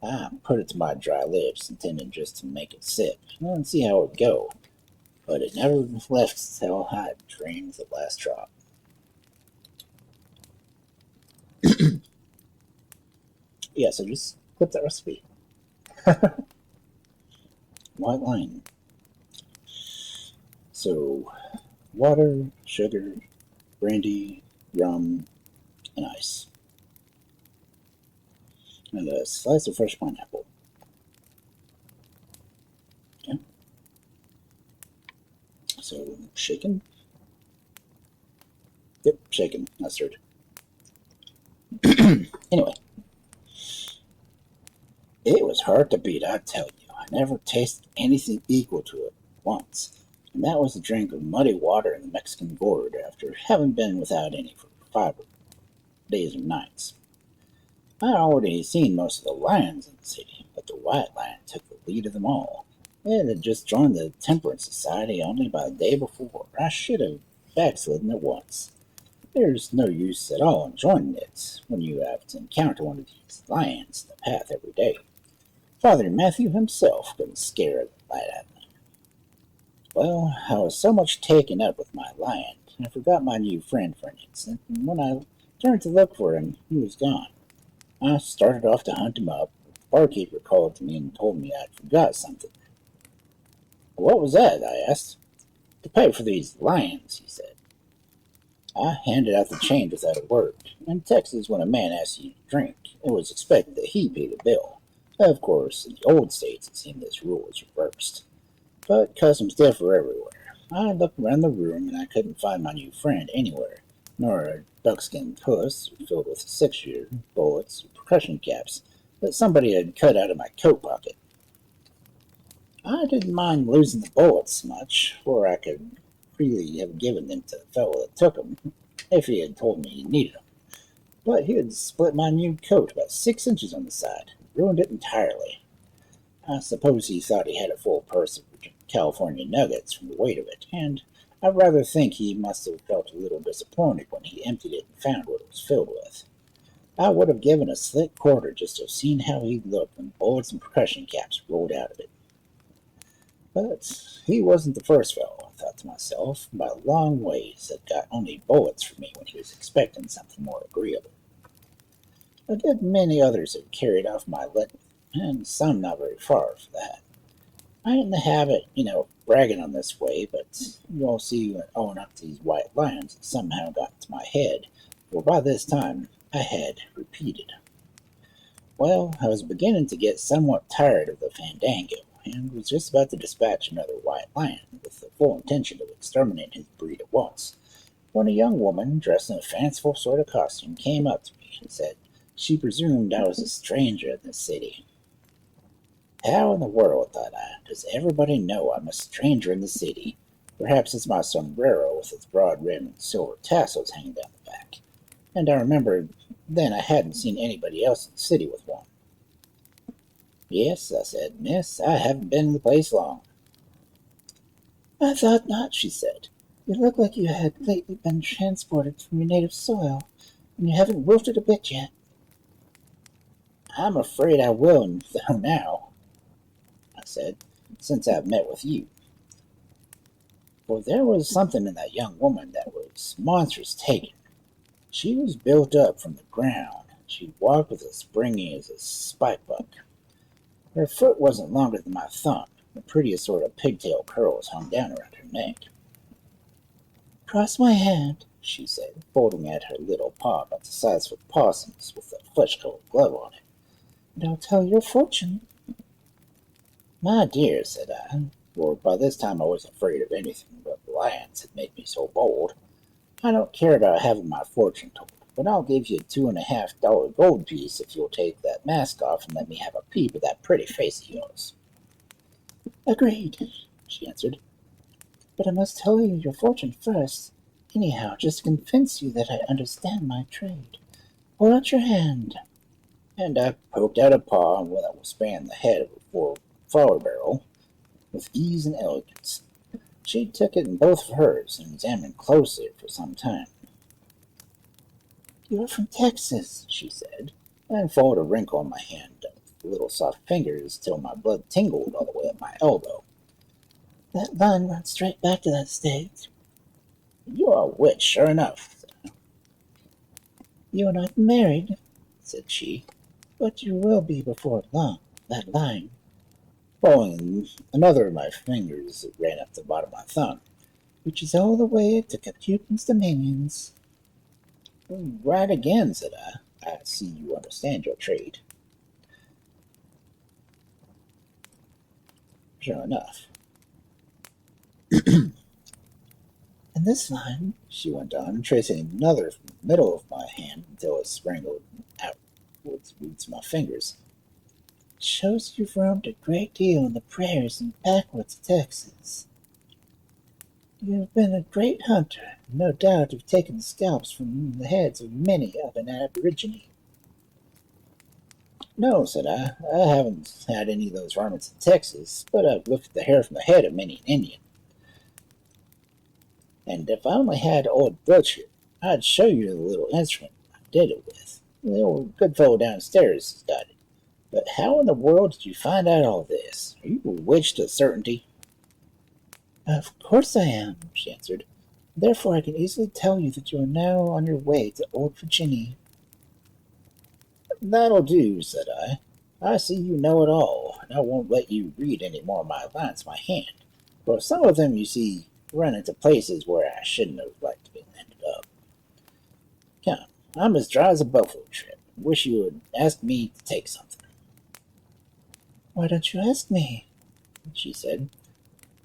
I put it to my dry lips, intending just to make it sip, and see how it would go, but it never left till I had drained the last drop. Yeah, so just clip that recipe. White wine. So, water, sugar, brandy, rum, and ice. and a slice of fresh pineapple. Okay. So, shaken? Yep, shaken. Mustard. Anyway, it was hard to beat, I tell you. I never tasted anything equal to it once. And that was a drink of muddy water in the Mexican gourd after having been without any for 5 days or nights. I had already seen most of the lions in the city, but the white lion took the lead of them all. It had just joined the Temperance Society only by the day before. I should have backslidden at once. There's no use at all in joining it when you have to encounter one of these lions in the path every day. Father Matthew himself couldn't scare the light out of me. Well, I was so much taken up with my lion, I forgot my new friend for an instant, and when I turned to look for him, he was gone. I started off to hunt him up, but the barkeeper called to me and told me I'd forgot something. What was that? I asked. To pay for these lions, he said. I handed out the change without a word. In Texas, when a man asks you to drink, it was expected that he pay the bill. Of course, in the old states, it seemed this rule was reversed. But customs differ everywhere. I looked around the room and I couldn't find my new friend anywhere, nor a buckskin puss filled with 6-shooter, bullets, percussion caps that somebody had cut out of my coat pocket. I didn't mind losing the bullets much, for I could freely have given them to the fellow that took them if he had told me he needed them. But he had split my new coat about 6 inches on the side, and ruined it entirely. I suppose he thought he had a full purse of California nuggets from the weight of it, and I rather think he must have felt a little disappointed when he emptied it and found what it was filled with. I would have given a slick quarter just to have seen how he'd look when bullets and percussion caps rolled out of it. But he wasn't the first fellow, I thought to myself, by a long ways, that got only bullets from me when he was expecting something more agreeable. A good many others had carried off my lint, and some not very far for that. I ain't in the habit, of bragging on this way, but you'll see when owing up to these white lions that somehow got into my head, for by this time I had repeated. Well, I was beginning to get somewhat tired of the fandango, and was just about to dispatch another white lion with the full intention of exterminating his breed at once, when a young woman dressed in a fanciful sort of costume came up to me and said she presumed I was a stranger in this city. How in the world, thought I, does everybody know I'm a stranger in the city? Perhaps it's my sombrero with its broad rim and silver tassels hanging down the back. And I remembered then I hadn't seen anybody else in the city with one. Yes, I said, miss, I haven't been in the place long. I thought not, she said. You look like you had lately been transported from your native soil, and you haven't wilted a bit yet. I'm afraid I will, though now, I said, since I've met with you. For there was something in that young woman that was monstrous taken. She was built up from the ground. She walked with as springy as a spike buck. Her foot wasn't longer than my thumb. The prettiest sort of pigtail curls hung down around her neck. Cross my hand, she said, folding out her little paw about the size of a possum's with a flesh-colored glove on it, and I'll tell your fortune. My dear, said I, for by this time I wasn't afraid of anything but the lions had made me so bold. I don't care about having my fortune told, but I'll give you a $2.50 gold piece if you'll take that mask off and let me have a peep at that pretty face of yours. Agreed, she answered. But I must tell you your fortune first, anyhow, just to convince you that I understand my trade. Hold out your hand. And I poked out a paw that will span the head of a flour barrel with ease and elegance. She took it in both of hers and examined closely for some time. You are from Texas, she said, and followed a wrinkle on my hand with little soft fingers till my blood tingled all the way up my elbow. That line runs straight back to that state. You are a witch, sure enough. You are not married, said she, but you will be before long, that line. Following another of my fingers that ran up the bottom of my thumb, which is all the way to Cupid's dominions. Right again, said I. I see you understand your trade. Sure enough. And this line, she went on, tracing another from the middle of my hand until it sprangled outwards to my fingers, shows you've roamed a great deal in the prairies and backwoods of Texas. You've been a great hunter, and no doubt have taken the scalps from the heads of many of an aborigine. No, said I. I haven't had any of those varmints in Texas, but I've lifted the hair from the head of many an Indian. And if I only had old Butch here, I'd show you the little instrument I did it with. The old good fellow downstairs has got it. But how in the world did you find out all this? Are you a witch to certainty? Of course I am, she answered. Therefore I can easily tell you that you are now on your way to Old Virginia. That'll do, said I. I see you know it all, and I won't let you read any more of my lines by hand. For some of them, you see, run into places where I shouldn't have liked to be ended up. Come, I'm as dry as a buffalo trip. Wish you would ask me to take something. Why don't you ask me? She said.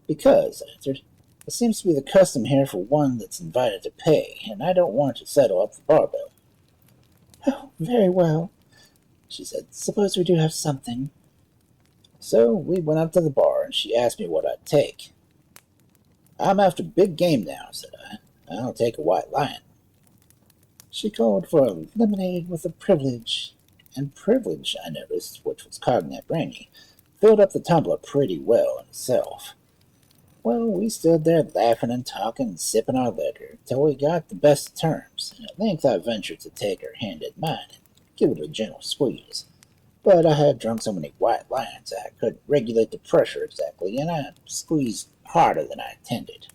Because, I answered, it seems to be the custom here for one that's invited to pay, and I don't want to settle up the barbell. Oh, very well, she said. Suppose we do have something. So we went up to the bar, and she asked me what I'd take. I'm after big game now, said I. I'll take a white lion. She called for a lemonade with a privilege, and privilege, I noticed, which was cognac brandy, filled up the tumbler pretty well in itself. Well, we stood there laughing and talking and sipping our liquor till we got the best of terms, and at length I ventured to take her hand in mine and give it a gentle squeeze. But I had drunk so many white lions I couldn't regulate the pressure exactly, and I squeezed harder than I intended.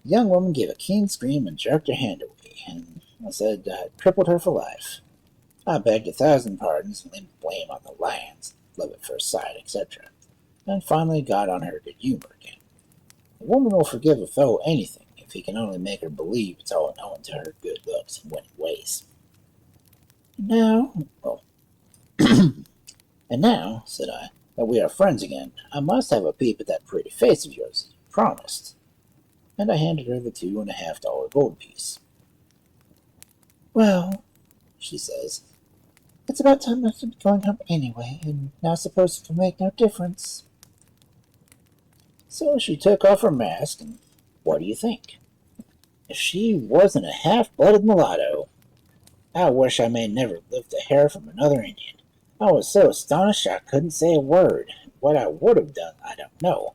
The young woman gave a keen scream and jerked her hand away, and I said I'd crippled her for life. I begged 1,000 pardons and laid blame on the lions, love at first sight, etc., and finally got on her good humor again. A woman will forgive a fellow anything if he can only make her believe it's all owing to her good looks and winning ways. And now, said I, that we are friends again, I must have a peep at that pretty face of yours, as you promised. And I handed her the $2.50 gold piece. Well, she says, it's about time I should be going home anyway, and now suppose it will make no difference. So she took off her mask, and what do you think? If she wasn't a half-blooded mulatto, I wish I may never lift a hair from another Indian. I was so astonished I couldn't say a word. What I would have done, I don't know.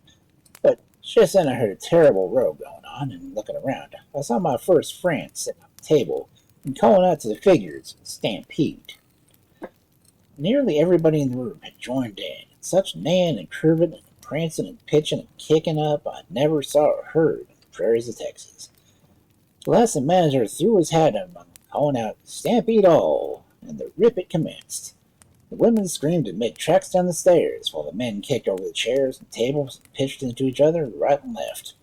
But just then I heard a terrible row going on, and looking around, I saw my first friend sitting on the table and calling out to the figures in a stampede. Nearly everybody in the room had joined in, and such neighing and curving and prancing and pitching and kicking up I never saw or heard on the prairies of Texas. The last the manager threw his hat at them, calling out, "Stampede all!" and the rip it commenced. The women screamed and made tracks down the stairs, while the men kicked over the chairs and tables and pitched into each other right and left.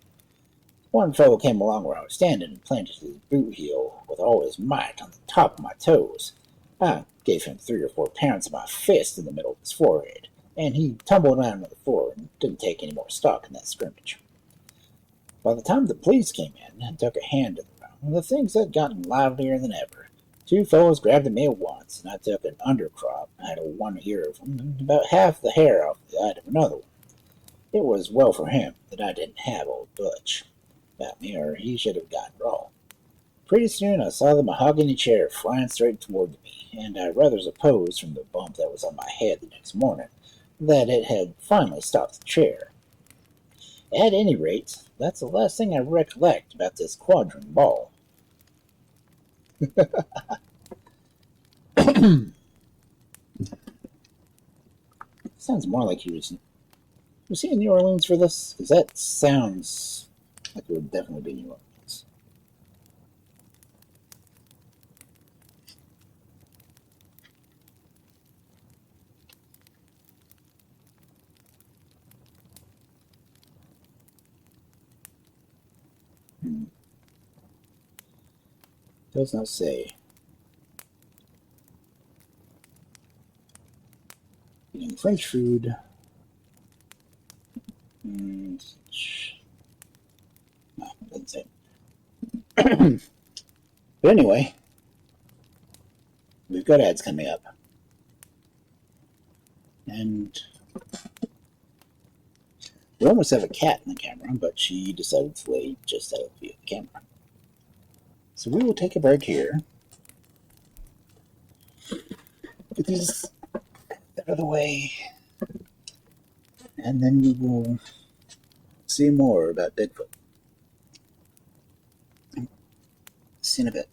One fellow came along where I was standing and planted his boot heel with all his might on the top of my toes. I gave him 3 or 4 pounds of my fist in the middle of his forehead, and he tumbled around on the floor and didn't take any more stock in that scrimmage. By the time the police came in and took a hand in the room, the things had gotten livelier than ever. 2 fellows grabbed at me at once, and I took an undercrop out of one ear of him and about half the hair off the eye of another one. It was well for him that I didn't have old Butch about me, or he should have gotten raw. Pretty soon I saw the mahogany chair flying straight toward me, and I rather supposed from the bump that was on my head the next morning that it had finally stopped the chair. At any rate, that's the last thing I recollect about this quadroon ball. Sounds more like was he in New Orleans for this? Because that sounds like it would definitely be New Orleans. Does not say. Eating French food But anyway, we've got ads coming up. And we almost have a cat in the camera, but she decided to lay just out of view of the camera. So we will take a break here. Get these out of the way. And then we will see more about Bigfoot. See you in a bit.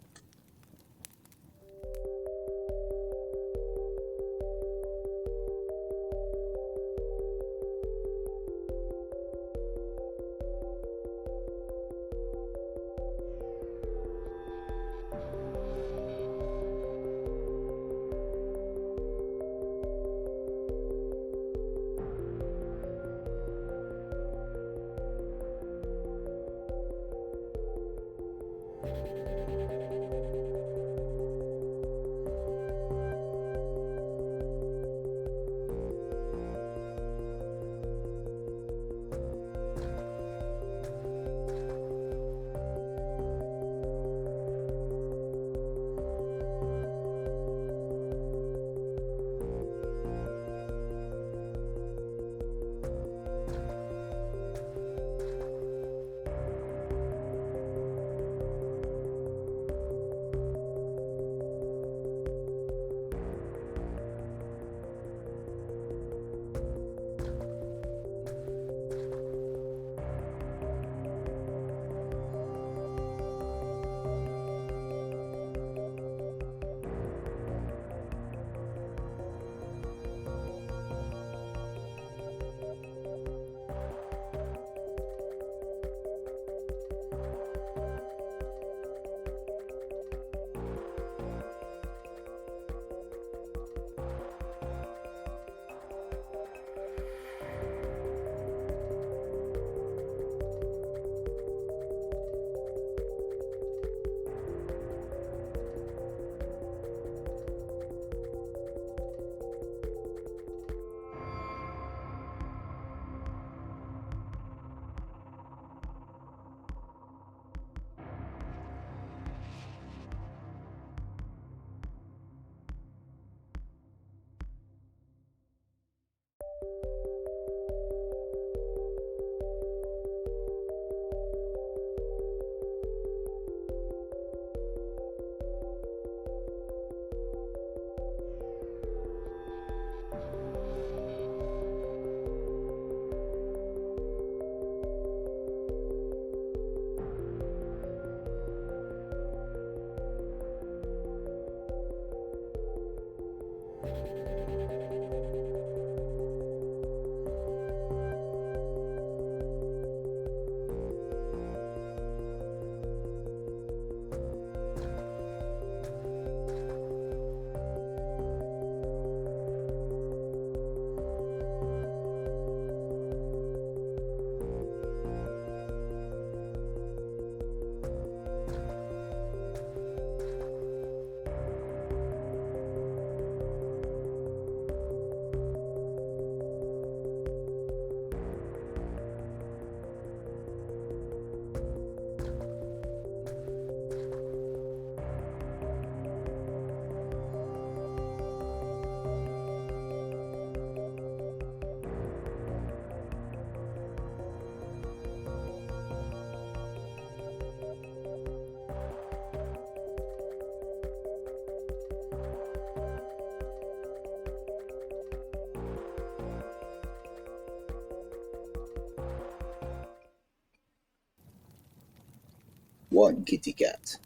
One kitty cat.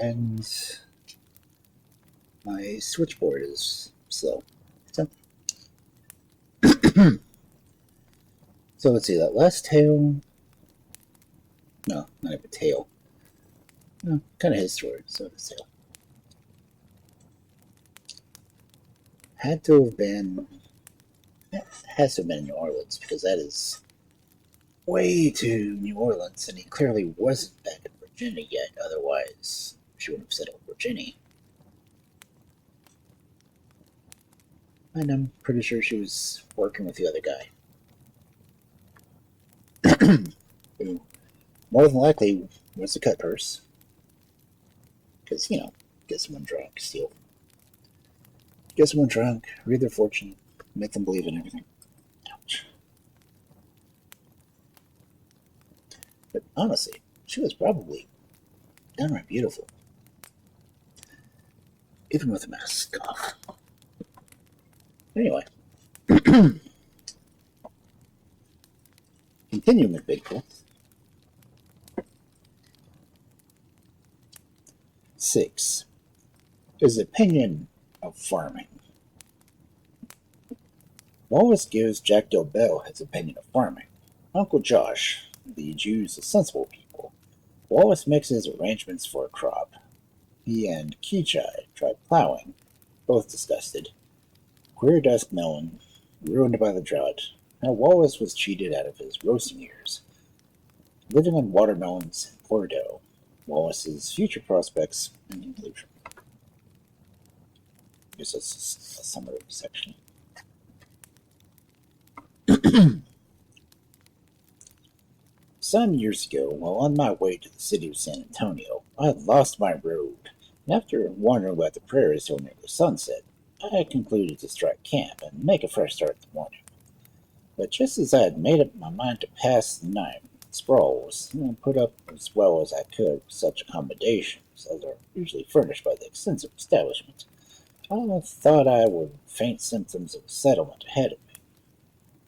And my switchboard is slow. So, so let's see, that last tail. No, not even a tail. No, kind of his story, so it's tail. Had to have been. Has to have been in New Orleans, because that is way to New Orleans, and he clearly wasn't back in Virginia yet, otherwise she would have settled Virginia. And I'm pretty sure she was working with the other guy. who more than likely was the cut purse. Because, get someone drunk, steal. Get someone drunk, read their fortune, make them believe in everything. Ouch. But honestly, she was probably downright beautiful, even with a mask off. Anyway, continuing with Bigfoot. 6. His opinion of farming. Wallace gives Jack Del Bell his opinion of farming. Uncle Josh leads you as sensible people. Wallace makes his arrangements for a crop. He and Kichai try plowing, both disgusted. Queer dusk melon, ruined by the drought. How Wallace was cheated out of his roasting years. Living on watermelons and Bordeaux. Wallace's future prospects and conclusion. I guess that's just a summary section. Some years ago, while on my way to the city of San Antonio, I had lost my road, and after wandering about the prairies till near the sunset, I concluded to strike camp and make a fresh start in the morning. But just as I had made up my mind to pass the night in sprawls and put up as well as I could with such accommodations as are usually furnished by the extensive establishment, I thought I would faint symptoms of settlement ahead of me.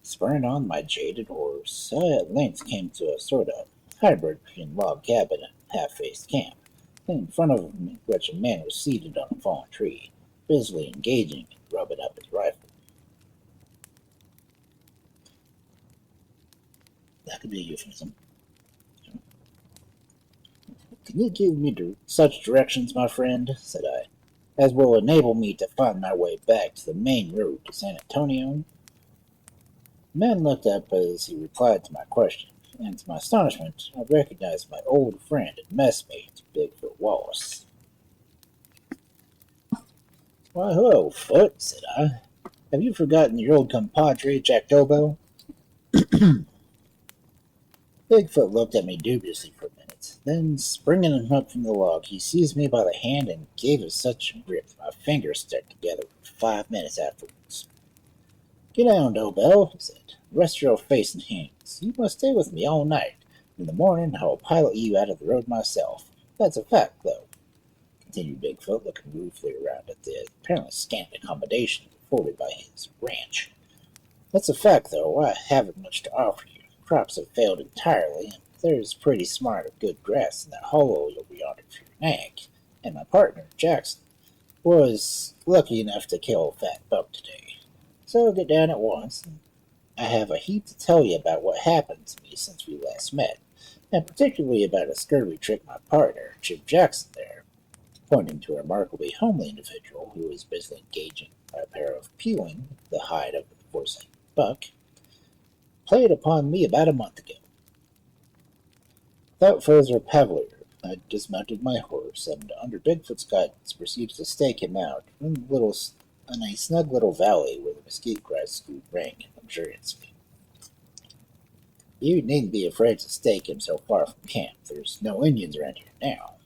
Spurring on my jaded horse, I at length came to a sort of hybrid between log cabin and half-faced camp, in front of which a man was seated on a fallen tree, busily engaging in rubbing up his rifle. That could be a euphemism. Can you give me such directions, my friend, said I, as will enable me to find my way back to the main road to San Antonio? The man looked up as he replied to my question, and to my astonishment, I recognized my old friend and messmate, Bigfoot Wallace. Why, hello, Foot, said I. Have you forgotten your old compadre, Jack Dobo? Bigfoot looked at me dubiously for a minute. Then, springing up from the log, he seized me by the hand and gave it such a grip that my fingers stuck together for 5 minutes afterwards. Get down, Dobell, he said. Rest your face and hands. You must stay with me all night. In the morning, I will pilot you out of the road myself. That's a fact, though, continued Bigfoot, looking ruefully around at the apparently scant accommodation afforded by his ranch. That's a fact, though. I haven't much to offer you. Crops have failed entirely, and there's pretty smart of good grass in that hollow you'll be under for your nag. And my partner, Jackson, was lucky enough to kill a fat buck today. So get down at once. I have a heap to tell you about what happened to me since we last met, and particularly about a scurvy trick my partner, Chip Jackson there, pointing to a remarkably homely individual who was busily engaging a pair of peeling the hide of the forsaken buck, played upon me about a month ago. Without further parley, I dismounted my horse, and under Bigfoot's guidance proceeded to stake him out in a snug little valley where the mesquite grass grew rank and luxuriantly. You needn't be afraid to stake him so far from camp. There's no Indians around here now,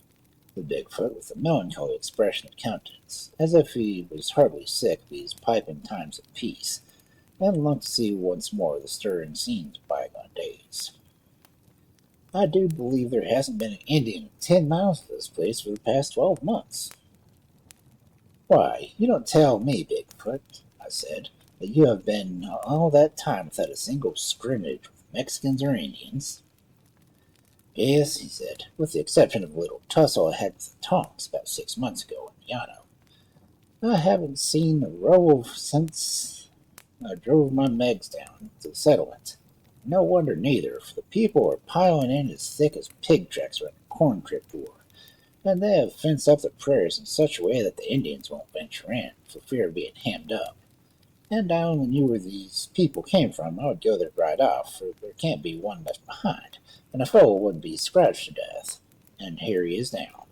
said Bigfoot with a melancholy expression of countenance, as if he was heartily sick of these piping times of peace, and longed to see once more the stirring scenes of bygone days. I do believe there hasn't been an Indian 10 miles to this place for the past 12 months. Why, you don't tell me, Bigfoot, I said, that you have been all that time without a single scrimmage with Mexicans or Indians. Yes, he said, with the exception of a little tussle I had with the Tonks about 6 months ago in Llano. I haven't seen a row since I drove my Megs down to the settlement. No wonder neither, for the people are piling in as thick as pig tracks around a corn crib door, and they have fenced up the prairies in such a way that the Indians won't venture in, for fear of being hammed up. And I only knew where these people came from, I would go there right off, for there can't be one left behind, and a foe would be scratched to death. And here he is now.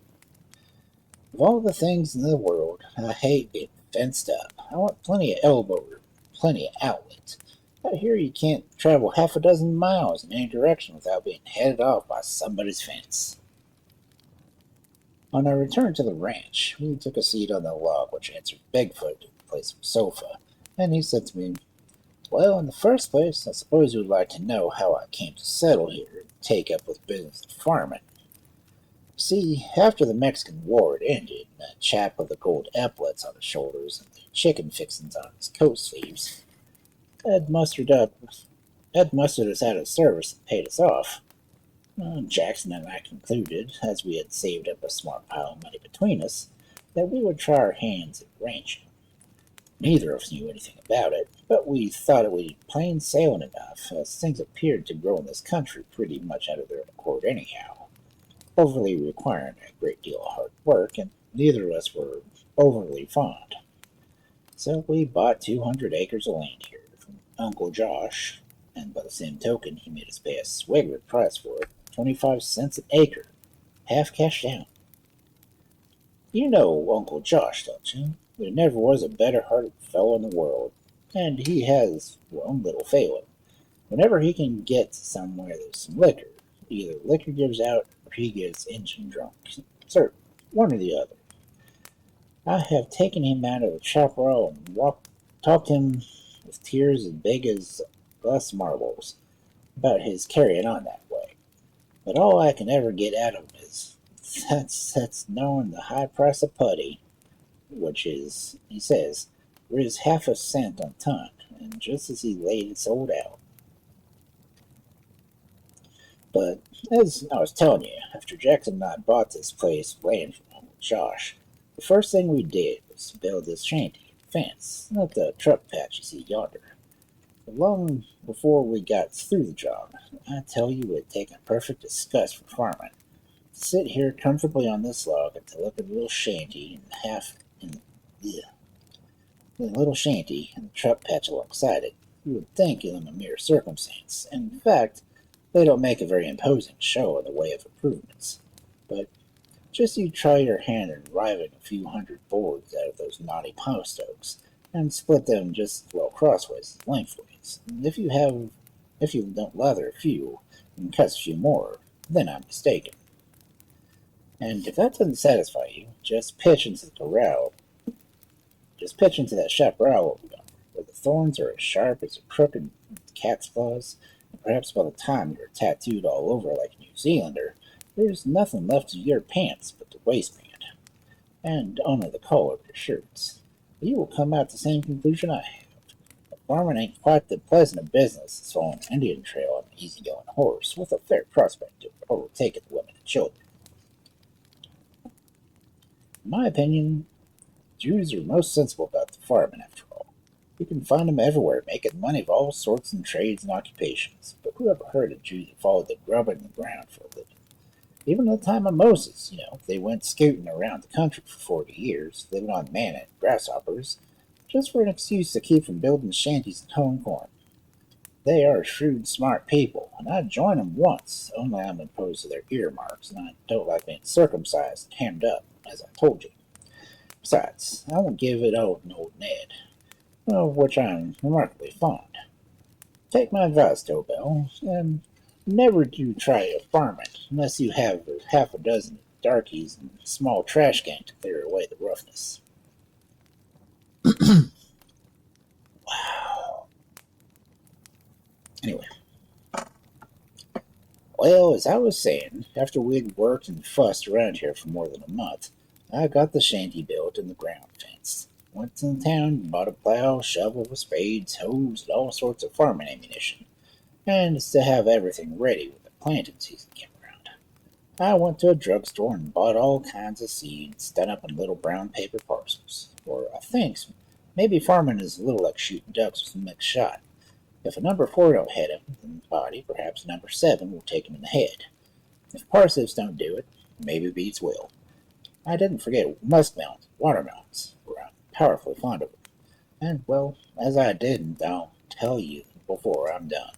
Of all the things in the world, I hate being fenced up. I want plenty of elbow room, plenty of outlet. Out here you can't travel half a dozen miles in any direction without being headed off by somebody's fence. On our return to the ranch, we took a seat on the log which answered Bigfoot to the place of a sofa, and he said to me, "Well, in the first place, I suppose you would like to know how I came to settle here and take up with business of farming. See, after the Mexican War had ended, and that chap with the gold epaulets on his shoulders and the chicken fixings on his coat sleeves had mustered us out of service and paid us off. Jackson and I concluded, as we had saved up a smart pile of money between us, that we would try our hands at ranching. Neither of us knew anything about it, but we thought it would be plain sailing enough, as things appeared to grow in this country pretty much out of their own accord anyhow, overly requiring a great deal of hard work, and neither of us were overly fond. So we bought 200 acres of land here from Uncle Josh, and by the same token he made us pay a swagger price for it, 25 cents an acre, half cash down. You know Uncle Josh, don't you? There never was a better-hearted fellow in the world, and he has one little failing. Whenever he can get somewhere there's some liquor, either liquor gives out or he gets engine drunk. Sir, one or the other. I have taken him out of the chaparral and talked him with tears as big as glass marbles about his carrying on that way. But all I can ever get out of him is that's knowing the high price of putty, which is, he says, is half a cent on ton, and just as he laid it sold out. But as I was telling you, after Jackson and I bought this place of land from Uncle Josh, the first thing we did was to build this shanty fence, not the truck patch you see yonder. Long before we got through the job, I tell you it had taken perfect disgust for farming. To sit here comfortably on this log and to look at the little shanty the little shanty and the truck patch alongside it, you would think them a mere circumstance. In fact, they don't make a very imposing show in the way of improvements. But just you try your hand in riving a few hundred boards out of those knotty post oaks, and split them just well crossways and lengthways. And if you don't lather a few, and cut a few more, then I'm mistaken. And if that doesn't satisfy you, just pitch into that chaparral where the thorns are as sharp as a crooked cat's claws, and perhaps by the time you're tattooed all over like a New Zealander, there's nothing left of your pants but the waistband, and only the collar of your shirts. You will come out to the same conclusion I have. Farming ain't quite the pleasant of business as following an Indian trail on an easy-going horse, with a fair prospect of overtaking the women and children. In my opinion, Jews are most sensible about the farming, after all. You can find them everywhere, making money of all sorts and trades and occupations. But who ever heard of Jews that followed the grubbing in the ground for a living? Even in the time of Moses, they went scouting around the country for 40 years, living on manna and grasshoppers, just for an excuse to keep from building shanties and hoeing corn. They are shrewd, smart people, and I'd join them once, only I'm opposed to their earmarks, and I don't like being circumcised and hammed up, as I told you. Besides, I won't give it out to old Ned, of which I'm remarkably fond. Take my advice, Tobel, and never do try a farming unless you have half a dozen darkies and a small trash gang to clear away the roughness. Wow. Anyway. Well, as I was saying, after we'd worked and fussed around here for more than a month, I got the shanty built and the ground fenced. Went to the town and bought a plow, shovel, spades, hoes, and all sorts of farming ammunition, and to have everything ready when the planting season came around. I went to a drugstore and bought all kinds of seeds done up in little brown paper parcels, for I think maybe farming is a little like shooting ducks with a mixed shot. If a number 4 don't hit him in the body, perhaps a number 7 will take him in the head. If parsnips don't do it, maybe beets will. I didn't forget muskmelons, watermelons, for I'm powerfully fond of them. And, well, as I didn't, I'll tell you before I'm done.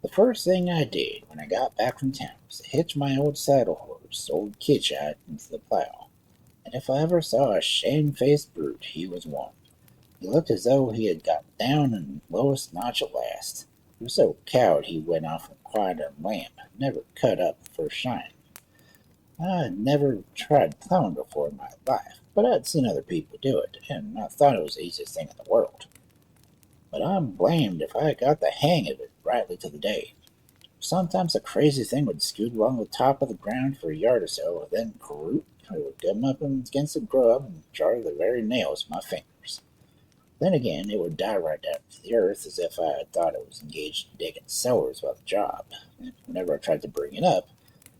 The first thing I did when I got back from town was to hitch my old saddle horse, old Kitchite, into the plow. And if I ever saw a shame-faced brute, he was one. He looked as though he had got down in the lowest notch at last. He was so cowed he went off and quiet a lamp, never cut up for shine. I had never tried plowing before in my life, but I'd seen other people do it, and I thought it was the easiest thing in the world. But I'm blamed if I got the hang of it rightly to the day. Sometimes the crazy thing would scoot along the top of the ground for a yard or so, then croup, it would come up against the grub and jar the very nails of my fingers. Then again, it would die right down to the earth as if I had thought it was engaged in digging cellars while the job. And whenever I tried to bring it up,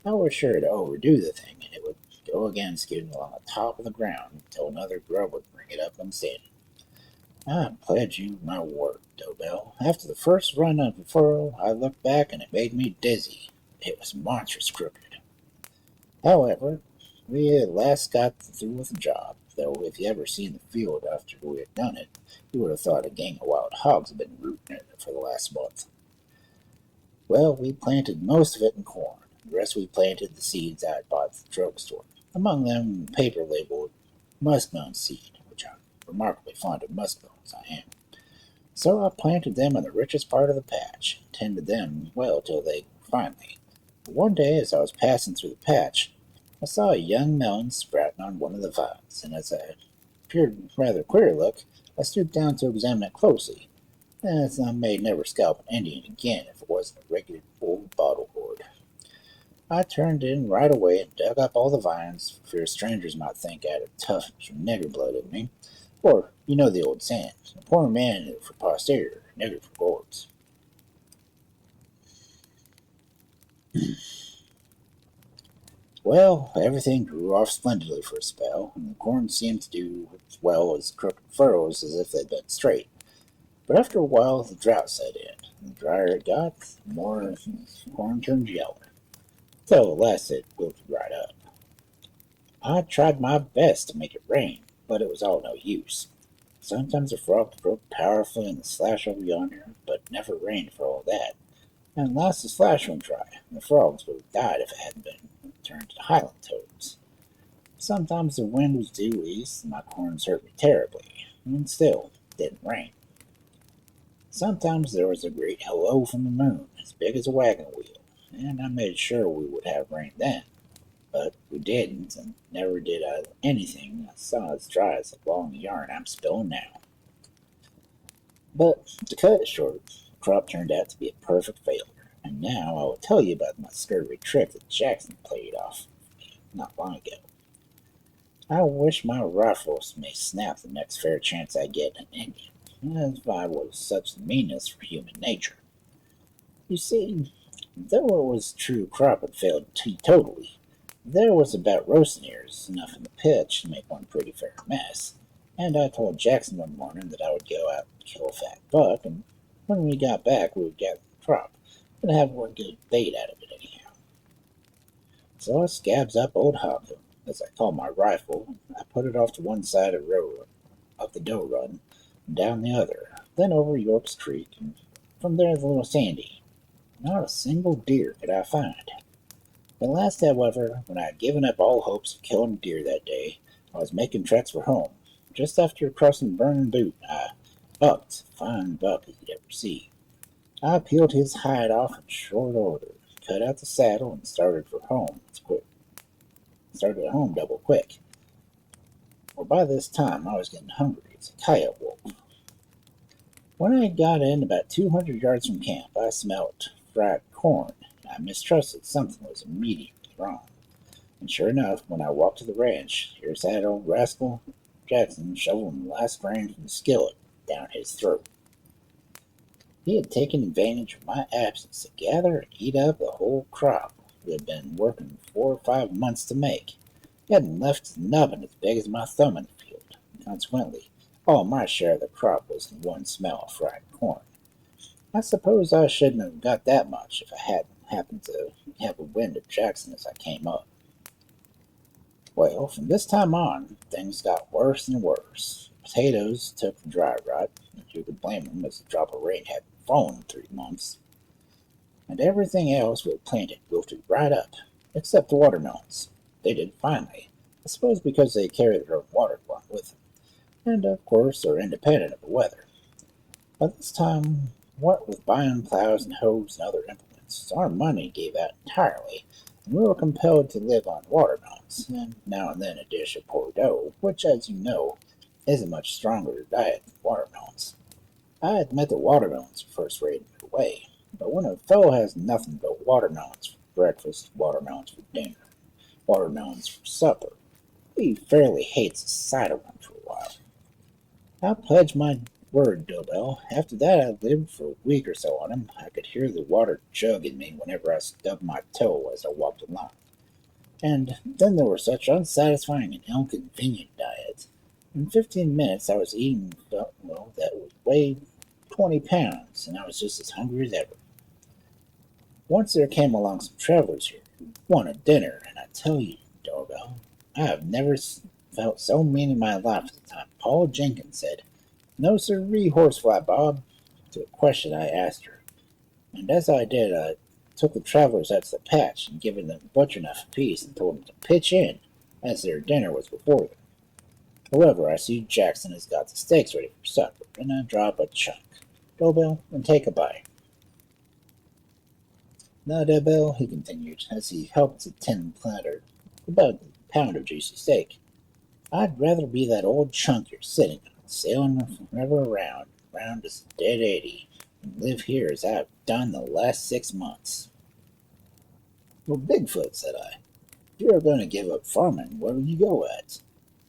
I was sure to overdo the thing, and it would go again scooting along the top of the ground until another grub would bring it up unsteady. I pledge you my word, Dobell. After the first run of the furrow, I looked back and it made me dizzy. It was monstrous crooked. However, we at last got through with the job, though if you ever seen the field after we had done it, you would have thought a gang of wild hogs had been rooting in it for the last month. Well, we planted most of it in corn. The rest we planted the seeds I had bought at the drugstore. Among them, paper labeled muskmelon seed, which I'm remarkably fond of muskmelons, I am. So I planted them in the richest part of the patch, and tended them well till they grew finely. But one day, as I was passing through the patch, I saw a young melon sprouting on one of the vines, and as I appeared rather queer look, I stooped down to examine it closely, as I may never scalp an Indian again if it wasn't a regular old bottle gourd. I turned in right away and dug up all the vines, for fear strangers might think I had a tough nigger blood in me. For, you know the old saying, a poor man for posterior, nigger for gourds. Well, everything grew off splendidly for a spell, and the corn seemed to do as well as crooked furrows as if they'd been straight. But after a while, the drought set in, and the drier it got, the more the corn turned yellow, till at last it wilted right up. I tried my best to make it rain, but it was all no use. Sometimes the frogs broke powerfully in the slash over yonder, but it never rained for all that. And at last the slash went dry, and the frogs would have died if it hadn't been turned to highland toads. Sometimes the wind was due east, and my corns hurt me terribly, and still it didn't rain. Sometimes there was a great hello from the moon, as big as a wagon wheel, and I made sure we would have rain then. But we didn't, and never did I anything I saw as dry as the long yarn I'm spilling now. But to cut it short, the crop turned out to be a perfect failure, and now I will tell you about my scurvy trick that Jackson played off me not long ago. I wish my rifles may snap the next fair chance I get an Indian, as if I was such meanness for human nature. You see, though it was true crop had failed totally, there was about roasting ears enough in the pitch to make one pretty fair mess, and I told Jackson one morning that I would go out and kill a fat buck, and when we got back we would gather the crop, and have one good bait out of it anyhow. So I scabs up old Hawkhoon, as I call my rifle, and I put it off to one side of the doe run, and down the other, then over York's Creek, and from there the Little Sandy. Not a single deer could I find. At last, however, when I had given up all hopes of killing a deer that day, I was making tracks for home. Just after crossing Burning Boot, I bucked a fine buck as you'd ever see. I peeled his hide off in short order, cut out the saddle, and started for home. Started at home double quick. For by this time I was getting hungry as a coyote wolf. When I got in about 200 yards from camp, I smelt fried corn. I mistrusted something was immediately wrong. And sure enough, when I walked to the ranch, here's that old rascal Jackson shoveling the last grain from the skillet down his throat. He had taken advantage of my absence to gather and eat up the whole crop we had been working 4 or 5 months to make. He hadn't left a nubbin as big as my thumb in the field, and consequently, all my share of the crop was in one smell of fried corn. I suppose I shouldn't have got that much if I hadn't happened to have a wind of Jackson as I came up. Well, from this time on, things got worse and worse. The potatoes took the dry rot, and who could blame them as a drop of rain hadn't fallen in 3 months. And everything else we had planted wilted right up, except the watermelons. They did finely, I suppose because they carry their own water along with them, and of course are independent of the weather. By this time, what with buying plows and hoes and other implements, our money gave out entirely, and we were compelled to live on watermelons, and now and then a dish of poor dough, which, as you know, is a much stronger diet than watermelons. I admit that watermelons are first rate in their way, but when a fellow has nothing but watermelons for breakfast, watermelons for dinner, watermelons for supper, he fairly hates the sight of one for a while. I pledge my word, Dobell. After that, I lived for a week or so on him. I could hear the water chug in me whenever I stubbed my toe as I walked along. And then there were such unsatisfying and inconvenient diets. In 15 minutes, I was eating, well, that would weigh 20 pounds, and I was just as hungry as ever. Once there came along some travelers here who wanted dinner, and I tell you, Dobell, I have never felt so mean in my life at the time Paul Jenkins said, "No sirree, horsefly, Bob," to a question I asked her. And as I did, I took the travelers out to the patch and given them a butcher knife apiece and told them to pitch in, as their dinner was before them. However, I see Jackson has got the steaks ready for supper, and I drop a chunk. Dobell, and take a bite. Now, Dobell, he continued, as he helped a tin platter, about a pound of juicy steak, I'd rather be that old chunk you're sitting on, sailing forever round as a dead 80, and live here as I've done the last 6 months. Well, Bigfoot, said I, if you're going to give up farming, where will you go at?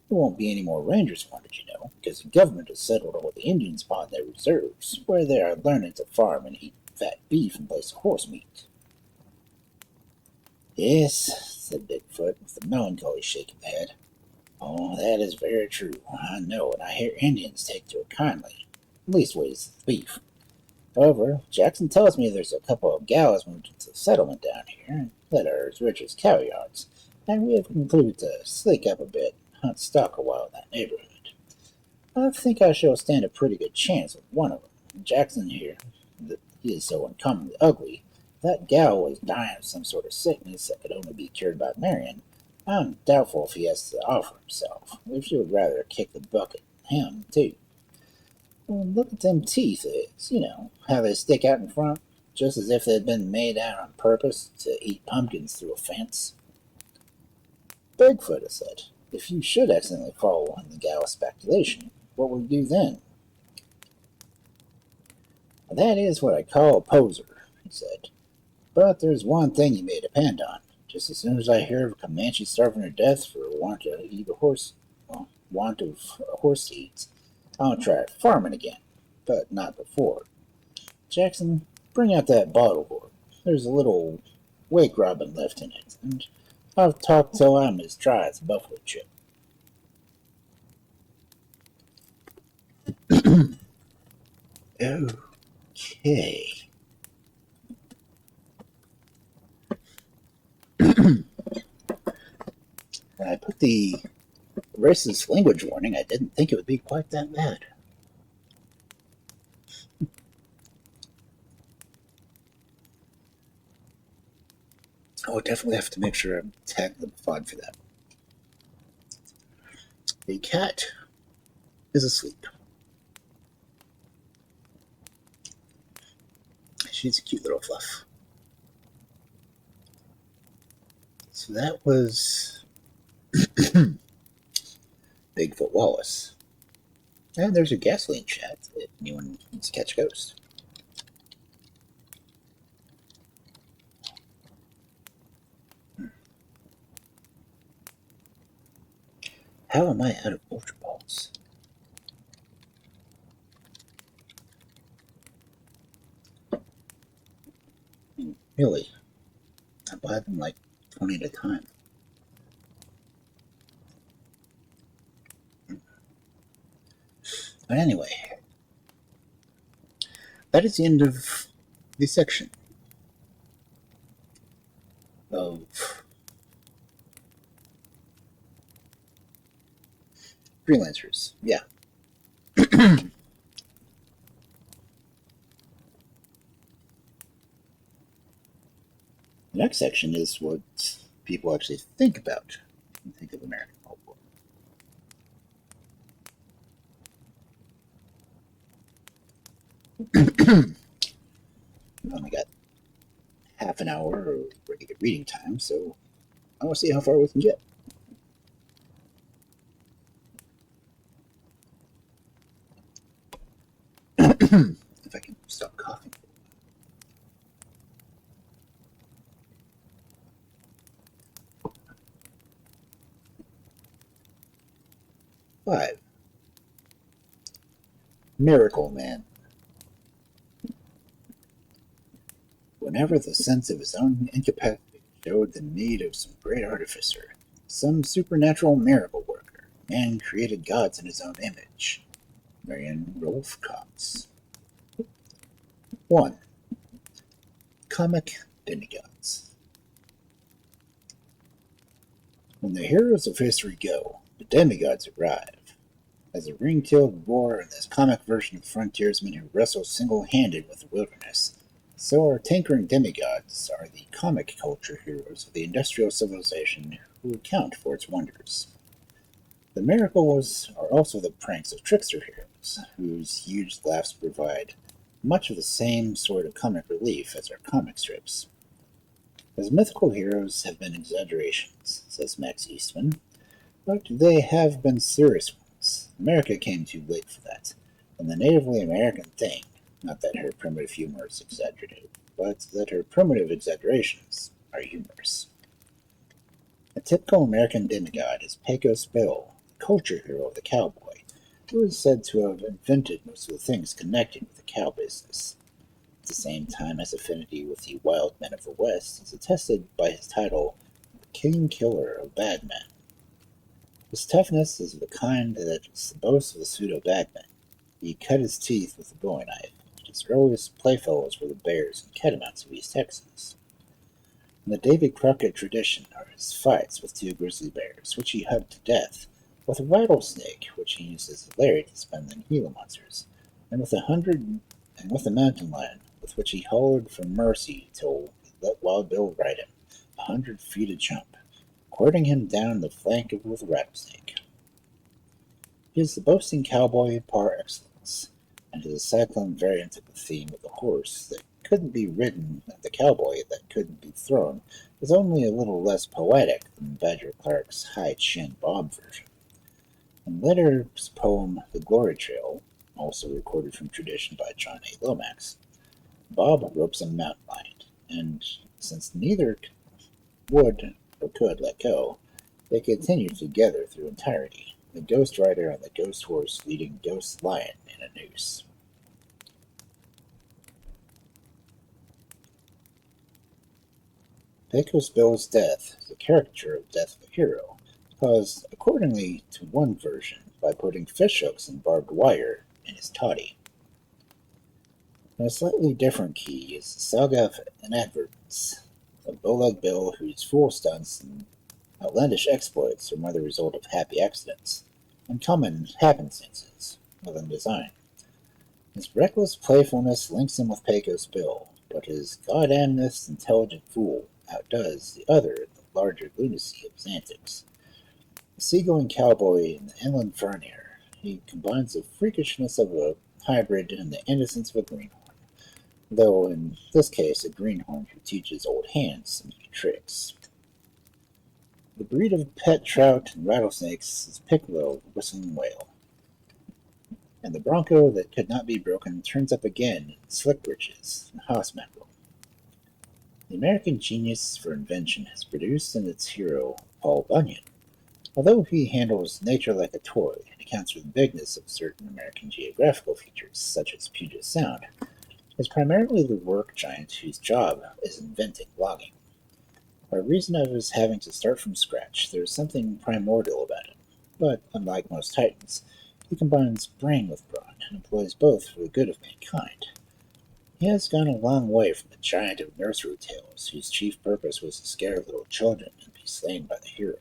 There won't be any more rangers wanted, you know, because the government has settled all the Indians upon their reserves, where they are learning to farm and eat fat beef in place of horse meat. Yes, said Bigfoot, with a melancholy shake of the head. Oh, that is very true. I know, and I hear Indians take to it kindly. Leastways, the beef. However, Jackson tells me there's a couple of gals moved into the settlement down here that are as rich as cow yards, and we have concluded to sleek up a bit and hunt stock a while in that neighborhood. I think I shall stand a pretty good chance with one of them. Jackson here, he is so uncommonly ugly. That gal was dying of some sort of sickness that could only be cured by marrying. I'm doubtful if he has to offer himself, if she would rather kick the bucket than him, too. Well, look at them teeth, you know, how they stick out in front, just as if they'd been made out on purpose to eat pumpkins through a fence. Bigfoot, I said, if you should accidentally fall in the gal's speculation, what will you do then? That is what I call a poser, he said. But there's one thing you may depend on. Just as soon as I hear of a Comanche starving to death for want of a horse to eat, I'll try farming again, but not before. Jackson, bring out that bottle board. There's a little wake robin left in it, and I've talked till I'm as dry as a buffalo chip. Okay. When I put the racist language warning, I didn't think it would be quite that bad. I will definitely have to make sure I'm tagging the font for that. The cat is asleep. She's a cute little fluff. So that was Bigfoot Wallace. And there's a gasoline chat if anyone needs to catch a ghost. How am I out of Ultra Balls? Really? I buy them like 20 at a time. But anyway, that is the end of the section of freelancers. Yeah. The next section is what people actually think about when they think of American folklore. Only got half an hour of regular reading time, so I want to see how far we can get. If I can stop coughing. 5. Miracle Man. Whenever the sense of his own incapacity showed the need of some great artificer, some supernatural miracle worker, man created gods in his own image. Marion Rolf Cox. 1. Comic Demigods. When the heroes of history go, the demigods arrive. As a ring-tailed boar in this comic version of frontiersmen who wrestle single-handed with the wilderness, so our tinkering demigods are the comic culture heroes of the industrial civilization who account for its wonders. The miracles are also the pranks of trickster heroes, whose huge laughs provide much of the same sort of comic relief as our comic strips. As mythical heroes have been exaggerations, says Max Eastman, but they have been serious ones. America came too late for that, and the natively American thing, not that her primitive humor is exaggerated, but that her primitive exaggerations are humorous. A typical American demigod is Pecos Bill, the culture hero of the cowboy, who is said to have invented most of the things connected with the cow business. At the same time, his affinity with the wild men of the West is attested by his title, the King Killer of Bad Men. His toughness is of the kind that is the boast of the pseudo-badmen. He cut his teeth with a bowie knife, and his earliest playfellows were the bears and catamounts of East Texas. In the Davy Crockett tradition are his fights with 2 grizzly bears, which he hugged to death, with a rattlesnake, which he used as a lariat to spin the Gila monsters, and with a mountain lion, with which he hollered for mercy till he let Wild Bill ride him 100 feet a jump, quirting him down the flank with a rattlesnake. He is the boasting cowboy par excellence, and is a cyclone variant of the theme of the horse that couldn't be ridden and the cowboy that couldn't be thrown is only a little less poetic than Badger Clark's high chin Bob version. In Letter's poem The Glory Trail, also recorded from tradition by John A. Lomax, Bob ropes a mountain lion, and since neither would or could let go, they continued together through entirety, the ghost rider on the ghost horse leading ghost lion in a noose. Pecos Bill's death is a caricature of the death of a hero, caused, accordingly to one version, by putting fishhooks and barbed wire in his toddy. In a slightly different key is the Saga of Inadvertence, a bowleg Bill whose fool stunts and outlandish exploits are more the result of happy accidents, uncommon happenstances, rather than design. His reckless playfulness links him with Pecos Bill, but his goddamnedest intelligent fool outdoes the other in the larger lunacy of his antics. A seagoing cowboy in the inland frontier, he combines the freakishness of a hybrid and the innocence of a greenhorn, though in this case a greenhorn who teaches old hands some new tricks. The breed of pet trout and rattlesnakes is Piccolo, the whistling whale, and the bronco that could not be broken turns up again in Slick Britches and House Mackerel. The American genius for invention has produced in its hero Paul Bunyan. Although he handles nature like a toy and accounts for the bigness of certain American geographical features, such as Puget Sound, is primarily the work giant whose job is inventing logging. By reason of his having to start from scratch, there is something primordial about him, but unlike most titans, he combines brain with brawn and employs both for the good of mankind. He has gone a long way from the giant of nursery tales, whose chief purpose was to scare little children and be slain by the hero.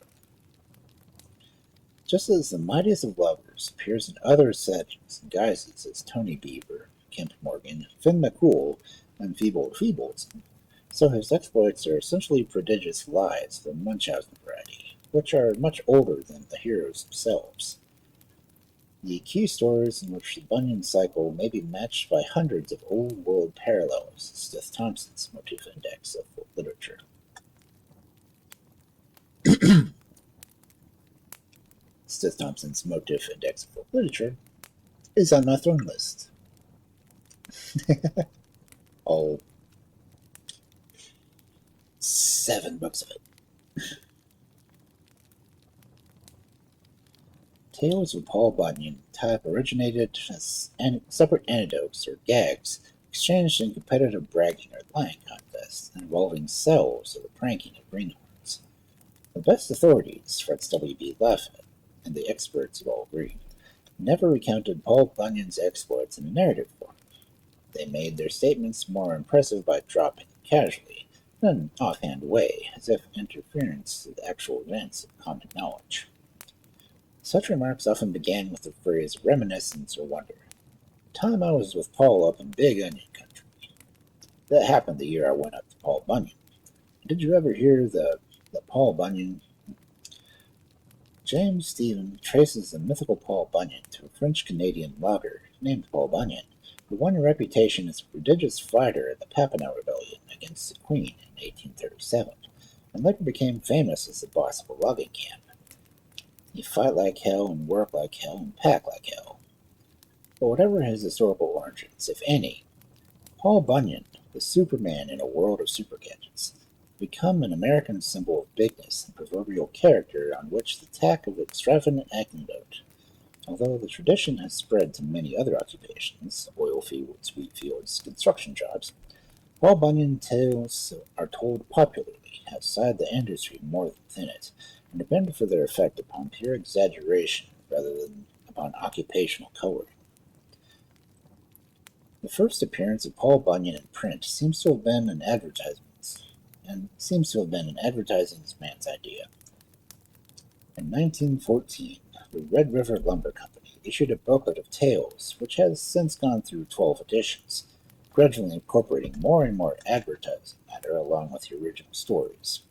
Just as the mightiest of lovers appears in other settings and guises as Tony Beaver, Kemp Morgan, Finn McCool, and Feebled Feebleton, so his exploits are essentially prodigious lies of the Munchausen variety, which are much older than the heroes themselves. The key stories in which the Bunyan cycle may be matched by hundreds of old world parallels, Stith Thompson's motif index of folk literature. Stith Thompson's motif index of folk literature is on my throne list. All 7 books of it. Tales of Paul Bunyan type originated as separate anecdotes or gags exchanged in competitive bragging or lying contests involving cells or the pranking of greenhorns. The best authorities, Fred W. B. Lafayette, and the experts have all agreed, never recounted Paul Bunyan's exploits in a narrative form. They made their statements more impressive by dropping them casually, in an offhand way, as if interference with actual events of common knowledge. Such remarks often began with the phrase reminiscence or wonder. Time I was with Paul up in Big Onion Country. That happened the year I went up to Paul Bunyan. Did you ever hear the Paul Bunyan? James Stephen traces the mythical Paul Bunyan to a French-Canadian logger named Paul Bunyan, who won a reputation as a prodigious fighter in the Papineau Rebellion against the Queen in 1837, and later became famous as the boss of a logging camp. He fight like hell and work like hell and pack like hell. But whatever his historical origins, if any, Paul Bunyan, the Superman in a world of super gadgets, become an American symbol of bigness and proverbial character on which the tack of extravagant anecdote. Although the tradition has spread to many other occupations, oil fields, wheat fields, construction jobs, Paul Bunyan tales are told popularly outside the industry more than within it, and depend for their effect upon pure exaggeration rather than upon occupational coloring. The first appearance of Paul Bunyan in print seems to have been an advertising man's idea. In 1914, the Red River Lumber Company issued a booklet of tales, which has since gone through 12 editions, gradually incorporating more and more advertising matter along with the original stories.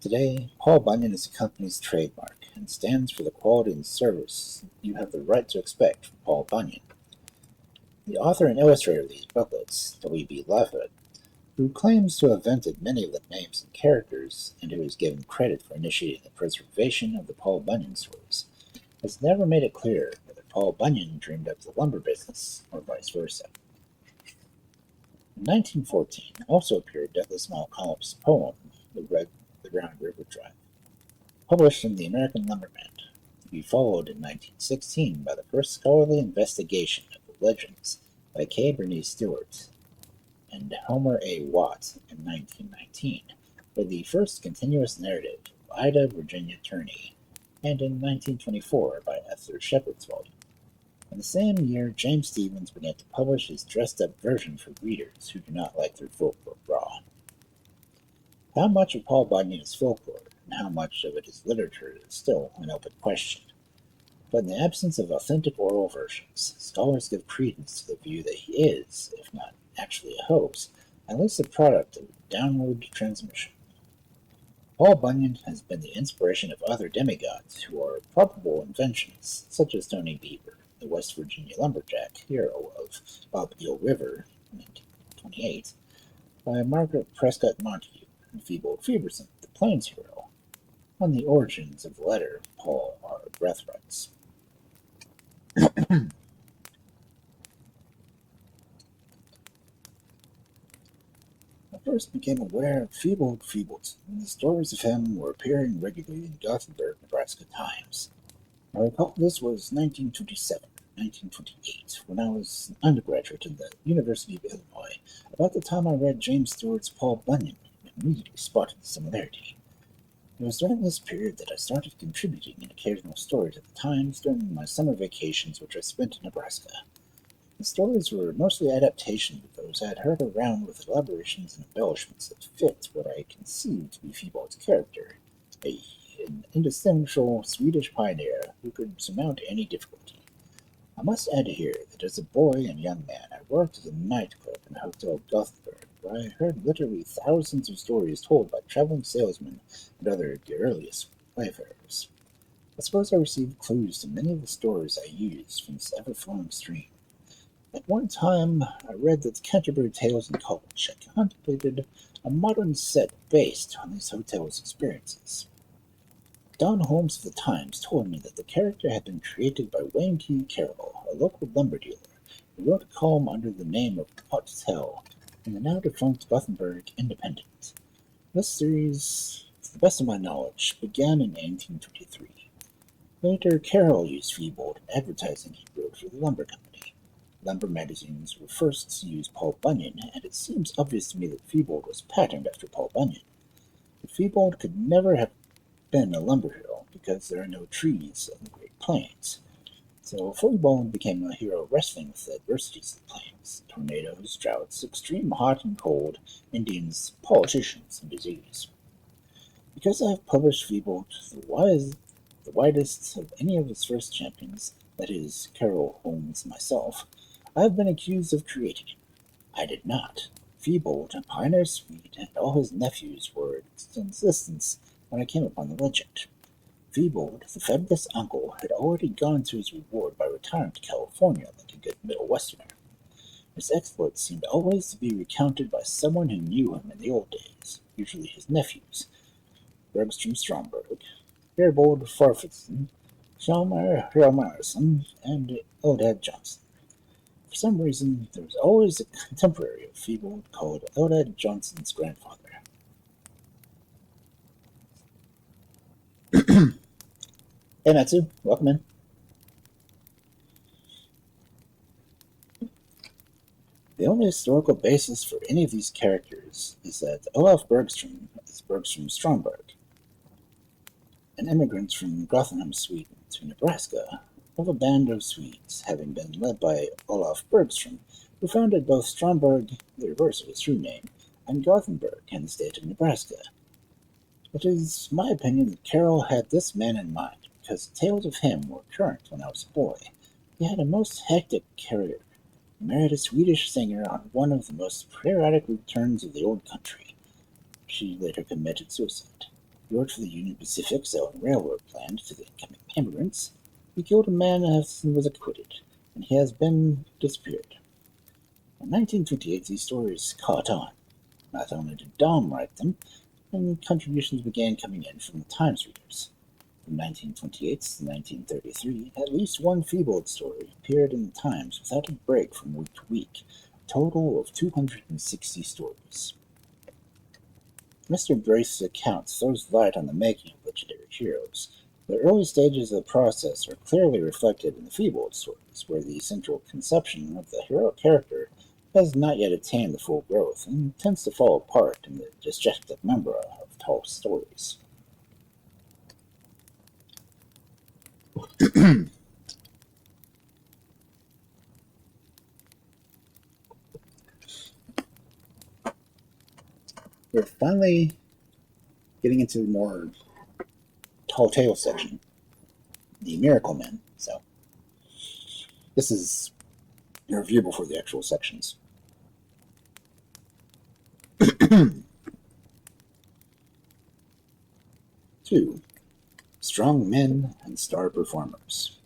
Today, Paul Bunyan is the company's trademark and stands for the quality and service you have the right to expect from Paul Bunyan. The author and illustrator of these booklets, W. B. Lafayette, who claims to have invented many of the names and characters, and who is given credit for initiating the preservation of the Paul Bunyan stories, has never made it clear whether Paul Bunyan dreamed up the lumber business or vice versa. In 1914 also appeared Douglas Malcolm's poem, The Round River Drive, published in the American Lumberman, to be followed in 1916 by the first scholarly investigation of the legends by K. Bernice Stewart and Homer A. Watt in 1919, by the first continuous narrative of Ida Virginia Turney, and in 1924 by Esther Shepherd's volume. In the same year, James Stephens began to publish his dressed-up version for readers who do not like their folklore raw. How much of Paul Bunyan is folklore, and how much of it is literature is still an open question. But in the absence of authentic oral versions, scholars give credence to the view that he is, if not actually a hoax, at least a product of downward transmission. Paul Bunyan has been the inspiration of other demigods who are probable inventions, such as Tony Beaver, the West Virginia lumberjack hero of Bob Eel River, 1928, by Margaret Prescott Montague, and Phoebe Feverson, the Plains hero, on the origins of the letter Paul R. Breathrights. I first became aware of Feebled, and the stories of him were appearing regularly in Gothenburg, Nebraska Times. I recall this was 1927, 1928, when I was an undergraduate in the University of Illinois, about the time I read James Stewart's Paul Bunyan, and immediately spotted the similarity. It was during this period that I started contributing an occasional story to the Times during my summer vacations which I spent in Nebraska. The stories were mostly adaptations of those I had heard around with elaborations and embellishments that fit what I conceived to be Feebald's character, an indistinguishable Swedish pioneer who could surmount any difficulty. I must add here that as a boy and young man I worked at a nightclub in a hotel in Gothenburg, where I heard literally thousands of stories told by traveling salesmen and other garrulous wayfarers. I suppose I received clues to many of the stories I used from this ever-flowing stream. At one time, I read that the Canterbury Tales in college had contemplated a modern set based on these hotels' experiences. Don Holmes of the Times told me that the character had been created by Wayne T. Carroll, a local lumber dealer, who wrote a column under the name of Hotel in the now-defunct Gothenburg Independent. This series, to the best of my knowledge, began in 1823. Later, Carroll used Feeble in advertising he wrote for the lumber company. Lumber magazines were first to use Paul Bunyan, and it seems obvious to me that Feeble was patterned after Paul Bunyan. But Feeble could never have been a lumber hero because there are no trees in the Great Plains. So Feeble became a hero wrestling with the adversities of the plains: tornadoes, droughts, extreme hot and cold, Indians, politicians, and disease. Because I have published Feeble the widest of any of his first champions, that is, Carroll, Holmes, and myself, I have been accused of creating him. I did not. Feebold and Pioneer Swede and all his nephews were in existence when I came upon the legend. Feebold, the fabulous uncle, had already gone to his reward by retiring to California like a good Middle Westerner. His exploits seemed always to be recounted by someone who knew him in the old days, usually his nephews, Bergstrom Stromberg, Herbold Farfitson, Hjalmar Hjalmarsson, and Eldad Johnson. For some reason, there was always a contemporary of Feeble called Eldad Johnson's grandfather. Hey Matsu, welcome in. The only historical basis for any of these characters is that Olaf Bergstrom is Bergstrom Stromberg, an immigrant from Gothenburg, Sweden, to Nebraska, of a band of Swedes, having been led by Olaf Bergstrom, who founded both Stromberg, the reverse of his true name, and Gothenburg in the state of Nebraska. It is my opinion that Carroll had this man in mind, because tales of him were current when I was a boy. He had a most hectic career. He married a Swedish singer on one of the most periodic returns of the old country. She later committed suicide. He worked for the Union Pacific selling railroad plans to the incoming immigrants. He killed a man and was acquitted, and he has been disappeared. In 1928, these stories caught on. Not only did Dom write them, and contributions began coming in from the Times readers. From 1928 to 1933, at least one Feebled story appeared in the Times without a break from week to week, a total of 260 stories. Mr. Brace's account throws light on the making of legendary heroes. The early stages of the process are clearly reflected in the Feebled stories, where the central conception of the heroic character has not yet attained the full growth and tends to fall apart in the disjective member of tall stories. We're finally getting into the more tall tale section, the Miracle Men. So this is a review before the actual sections. 2. Strong Men and Star Performers.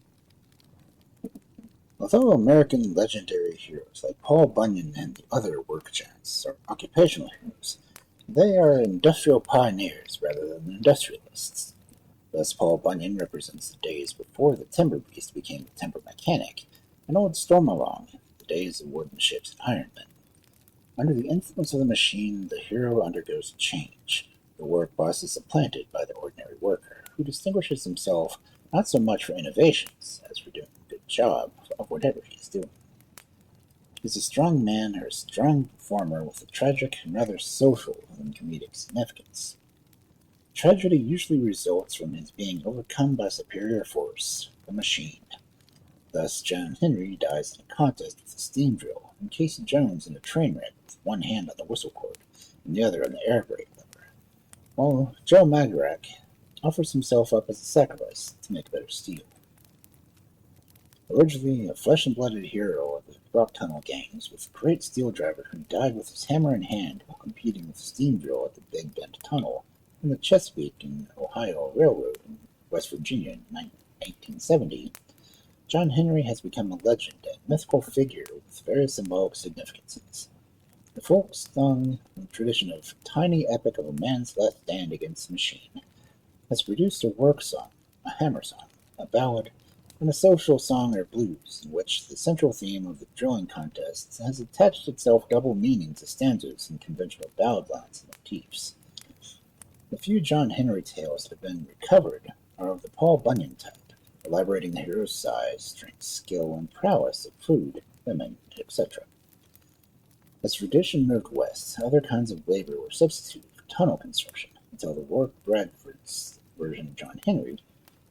Although American legendary heroes like Paul Bunyan and the other work-giants are occupational heroes, they are industrial pioneers rather than industrialists. Thus, Paul Bunyan represents the days before the timber beast became the timber mechanic, and old Stormalong, the days of wooden ships and iron men. Under the influence of the machine, the hero undergoes a change. The work boss is supplanted by the ordinary worker, who distinguishes himself not so much for innovations as for doing a good job of whatever he is doing. He's a strong man or a strong performer with a tragic and rather social than comedic significance. Tragedy usually results from his being overcome by superior force, the machine. Thus, John Henry dies in a contest with a steam drill, and Casey Jones in a train wreck with one hand on the whistle cord and the other on the air brake lever, while Joe Magarac offers himself up as a sacrifice to make better steel. Originally a flesh-and-blooded hero of the rock tunnel gangs, with a great steel driver who died with his hammer in hand while competing with the steam drill at the Big Bend Tunnel and the Chesapeake and Ohio Railroad in West Virginia in 1870, John Henry has become a legend and mythical figure with various symbolic significances. The folk sung tradition of tiny epic of a man's last stand against the machine has produced a work song, a hammer song, a ballad, and a social song or blues, in which the central theme of the drilling contests has attached itself double meaning to stanzas and conventional ballad lines and motifs. The few John Henry tales that have been recovered are of the Paul Bunyan type, elaborating the hero's size, strength, skill, and prowess of food, women, etc. As tradition moved west, other kinds of labor were substituted for tunnel construction until the Warwick Bradford's version of John Henry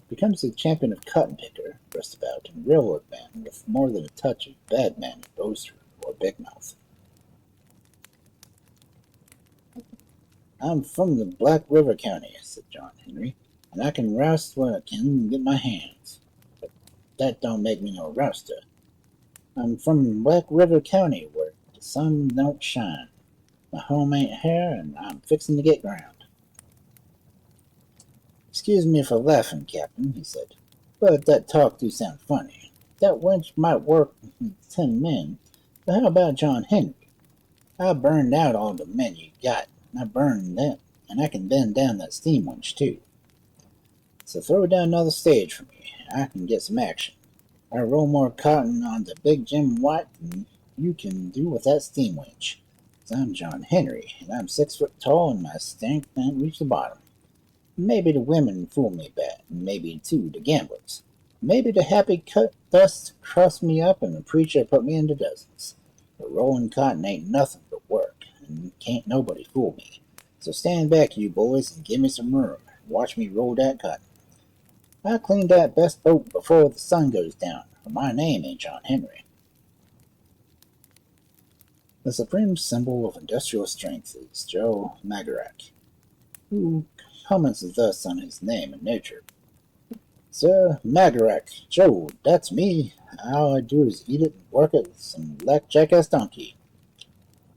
becomes a champion of cotton picker, roustabout, and railroad man with more than a touch of bad man, boaster, or big mouth. I'm from the Black River County, said John Henry, and I can roust when I can get my hands. But that don't make me no rouster. I'm from Black River County, where the sun don't shine. My home ain't here, and I'm fixin' to get ground. Excuse me for laughing, Captain, he said, but that talk do sound funny. That wench might work with 10 men, but how about John Henry? I burned out all the men you got, and I burned them, and I can bend down that steam winch too. So throw down another stage for me. I can get some action. I roll more cotton on the Big Jim White than you can do with that steam winch. 'Cause I'm John Henry, and I'm 6 foot tall, and my strength can't reach the bottom. Maybe the women fool me bad, and maybe, too, the gamblers. Maybe the happy cut dust crossed me up, and the preacher put me into dozens. But rolling cotton ain't nothing but work, and can't nobody fool me. So stand back, you boys, and give me some room, and watch me roll that cotton. I cleaned that best boat before the sun goes down, for my name ain't John Henry. The supreme symbol of industrial strength is Joe Magarac, who comments thus on his name and nature. Sir Magarac, Joe, that's me. All I do is eat it and work it with some black jackass donkey.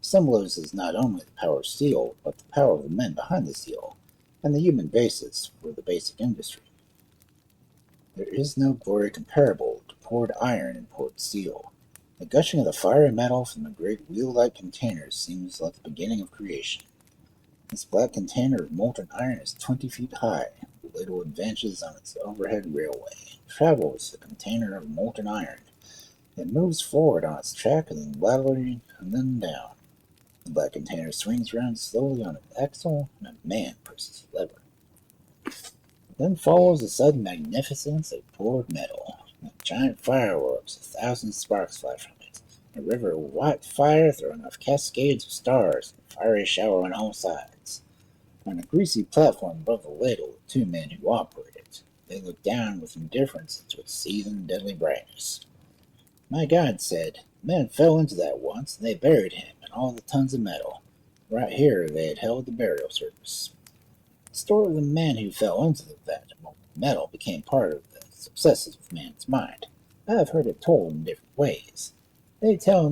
Symbolizes not only the power of steel, but the power of the men behind the steel, and the human basis for the basic industry. There is no glory comparable to poured iron and poured steel. The gushing of the fiery metal from the great wheel-like containers seems like the beginning of creation. This black container of molten iron is 20 feet high. The ladle advances on its overhead railway, travels the container of molten iron. It moves forward on its track and then laterally and then down. The black container swings around slowly on an axle, and a man presses the lever. Then follows a sudden magnificence of poured metal. Like giant fireworks, 1,000 sparks fly from it. A river of white fire throwing off cascades of stars, and fiery shower on all sides. On a greasy platform above the ladle are 2 men who operate it. They look down with indifference into its seething, deadly brightness. My God said, a man fell into that once, and they buried him and all the tons of metal. Right here they had held the burial service. The story of the man who fell into the vat of metal became part of the successes of man's mind. I have heard it told in different ways. They tell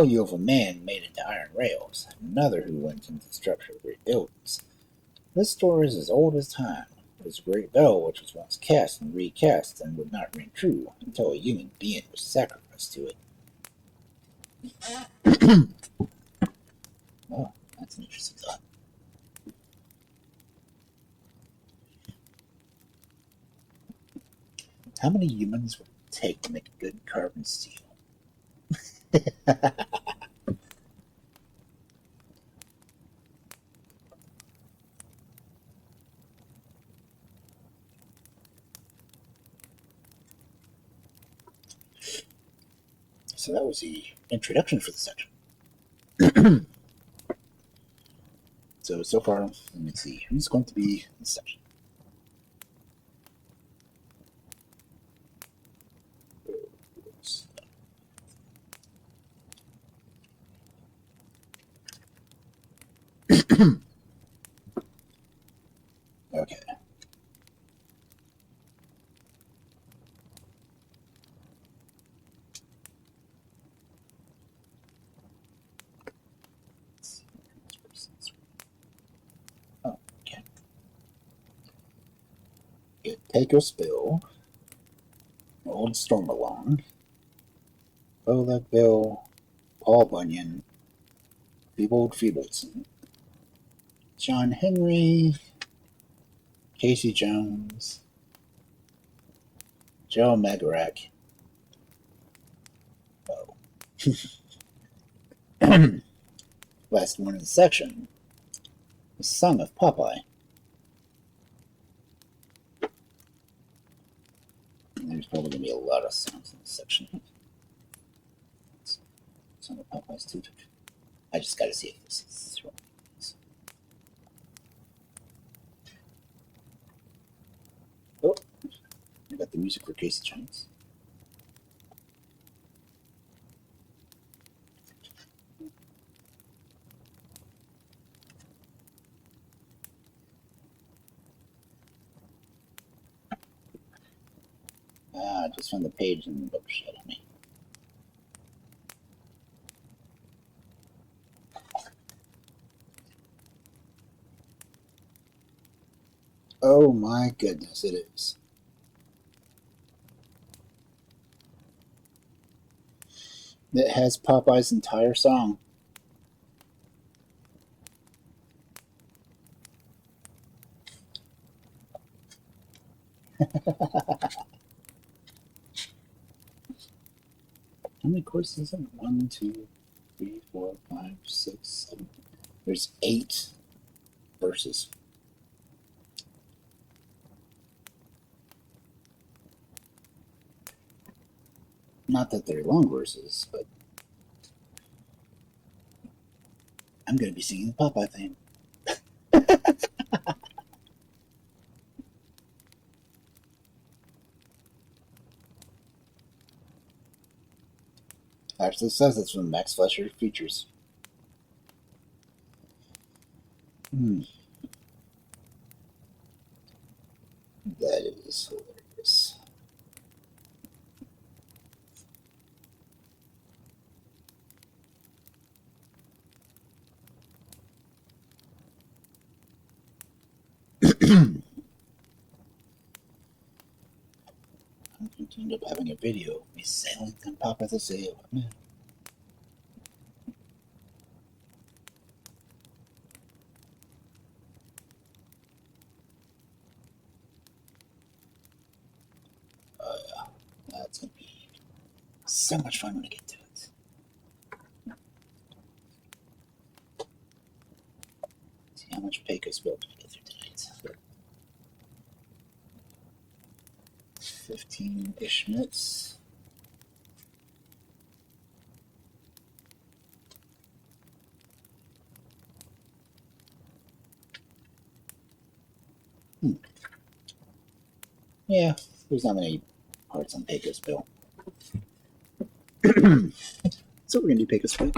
you of a man made into iron rails, and another who went into the structure of great buildings. This story is as old as time. It is a great bell which was once cast and recast and would not ring true until a human being was sacrificed to it. Oh, that's an interesting thought. How many humans would it take to make a good carbon steel? So that was the introduction for the section. So far, let me see who's going to be in this section. Okay. Oh, okay. Get Pecos Bill, Old Stormalong, Oleg Bill, Paul Bunyan, Feebled Feebleton, John Henry, Casey Jones, Joe Magarak. Oh. Last one in the section, The Song of Popeye. And there's probably going to be a lot of songs in this section. Song of Popeye's too. I just got to see if this is wrong. Oh, I got the music for Casey Jones. I just found the page in the book shut on me. Oh my goodness, it is. It has Popeye's entire song. How many courses is it? 1, 2, 3, 4, 5, 6, 7. There's 8 verses. Not that they're long verses, but I'm going to be singing the Popeye theme. Actually, it says it's from Max Fleischer Features. That is hilarious. I'm going to end up having a video of me sailing on Popeye the Sailor. That's going to be so much fun when I get to it. See how much Pecos built to get through tonight. 15-ish minutes. Yeah, there's not many parts on Pecos Bill. So we're going to do Pecos Bill.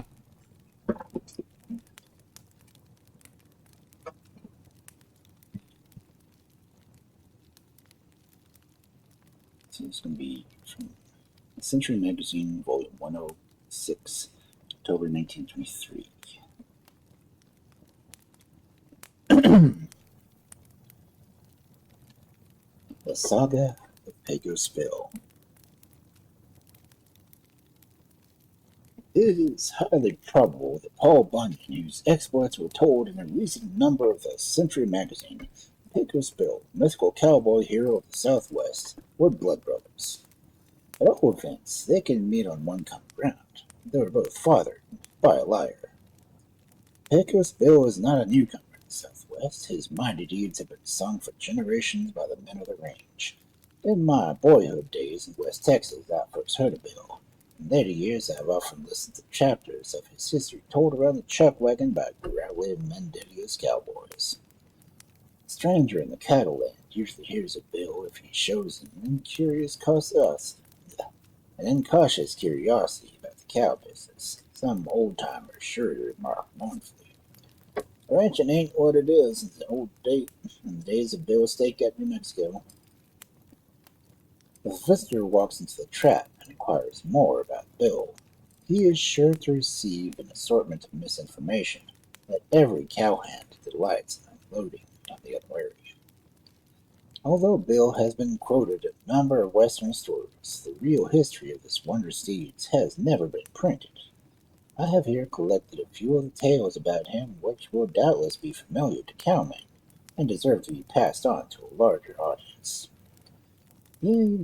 So it's going to be from Century Magazine, Volume 106, October 1923. The Saga of Pecos Bill. It is highly probable that Paul Bunyan, whose exploits were told in a recent number of the Century Magazine, Pecos Bill, mythical cowboy hero of the Southwest, were blood brothers. At all events, they can meet on one common ground. They were both fathered by a liar. Pecos Bill is not a newcomer in the Southwest. His mighty deeds have been sung for generations by the men of the range. In my boyhood days in West Texas, I first heard of Bill. In later years, I have often listened to chapters of his history told around the chuck wagon by gravelly Mendelius cowboys. A stranger in the cattle land usually hears of Bill if he shows an incautious curiosity about the cow business. Some old-timers sure to remark mournfully, "Ranching ain't what it is in the days of Bill's Steak at New Mexico." If a visitor walks into the trap and inquires more about Bill, he is sure to receive an assortment of misinformation that every cowhand delights in unloading on the unwary. Although Bill has been quoted in a number of Western stories, the real history of this wonder steed has never been printed. I have here collected a few of the tales about him which will doubtless be familiar to cowmen, and deserve to be passed on to a larger audience. He,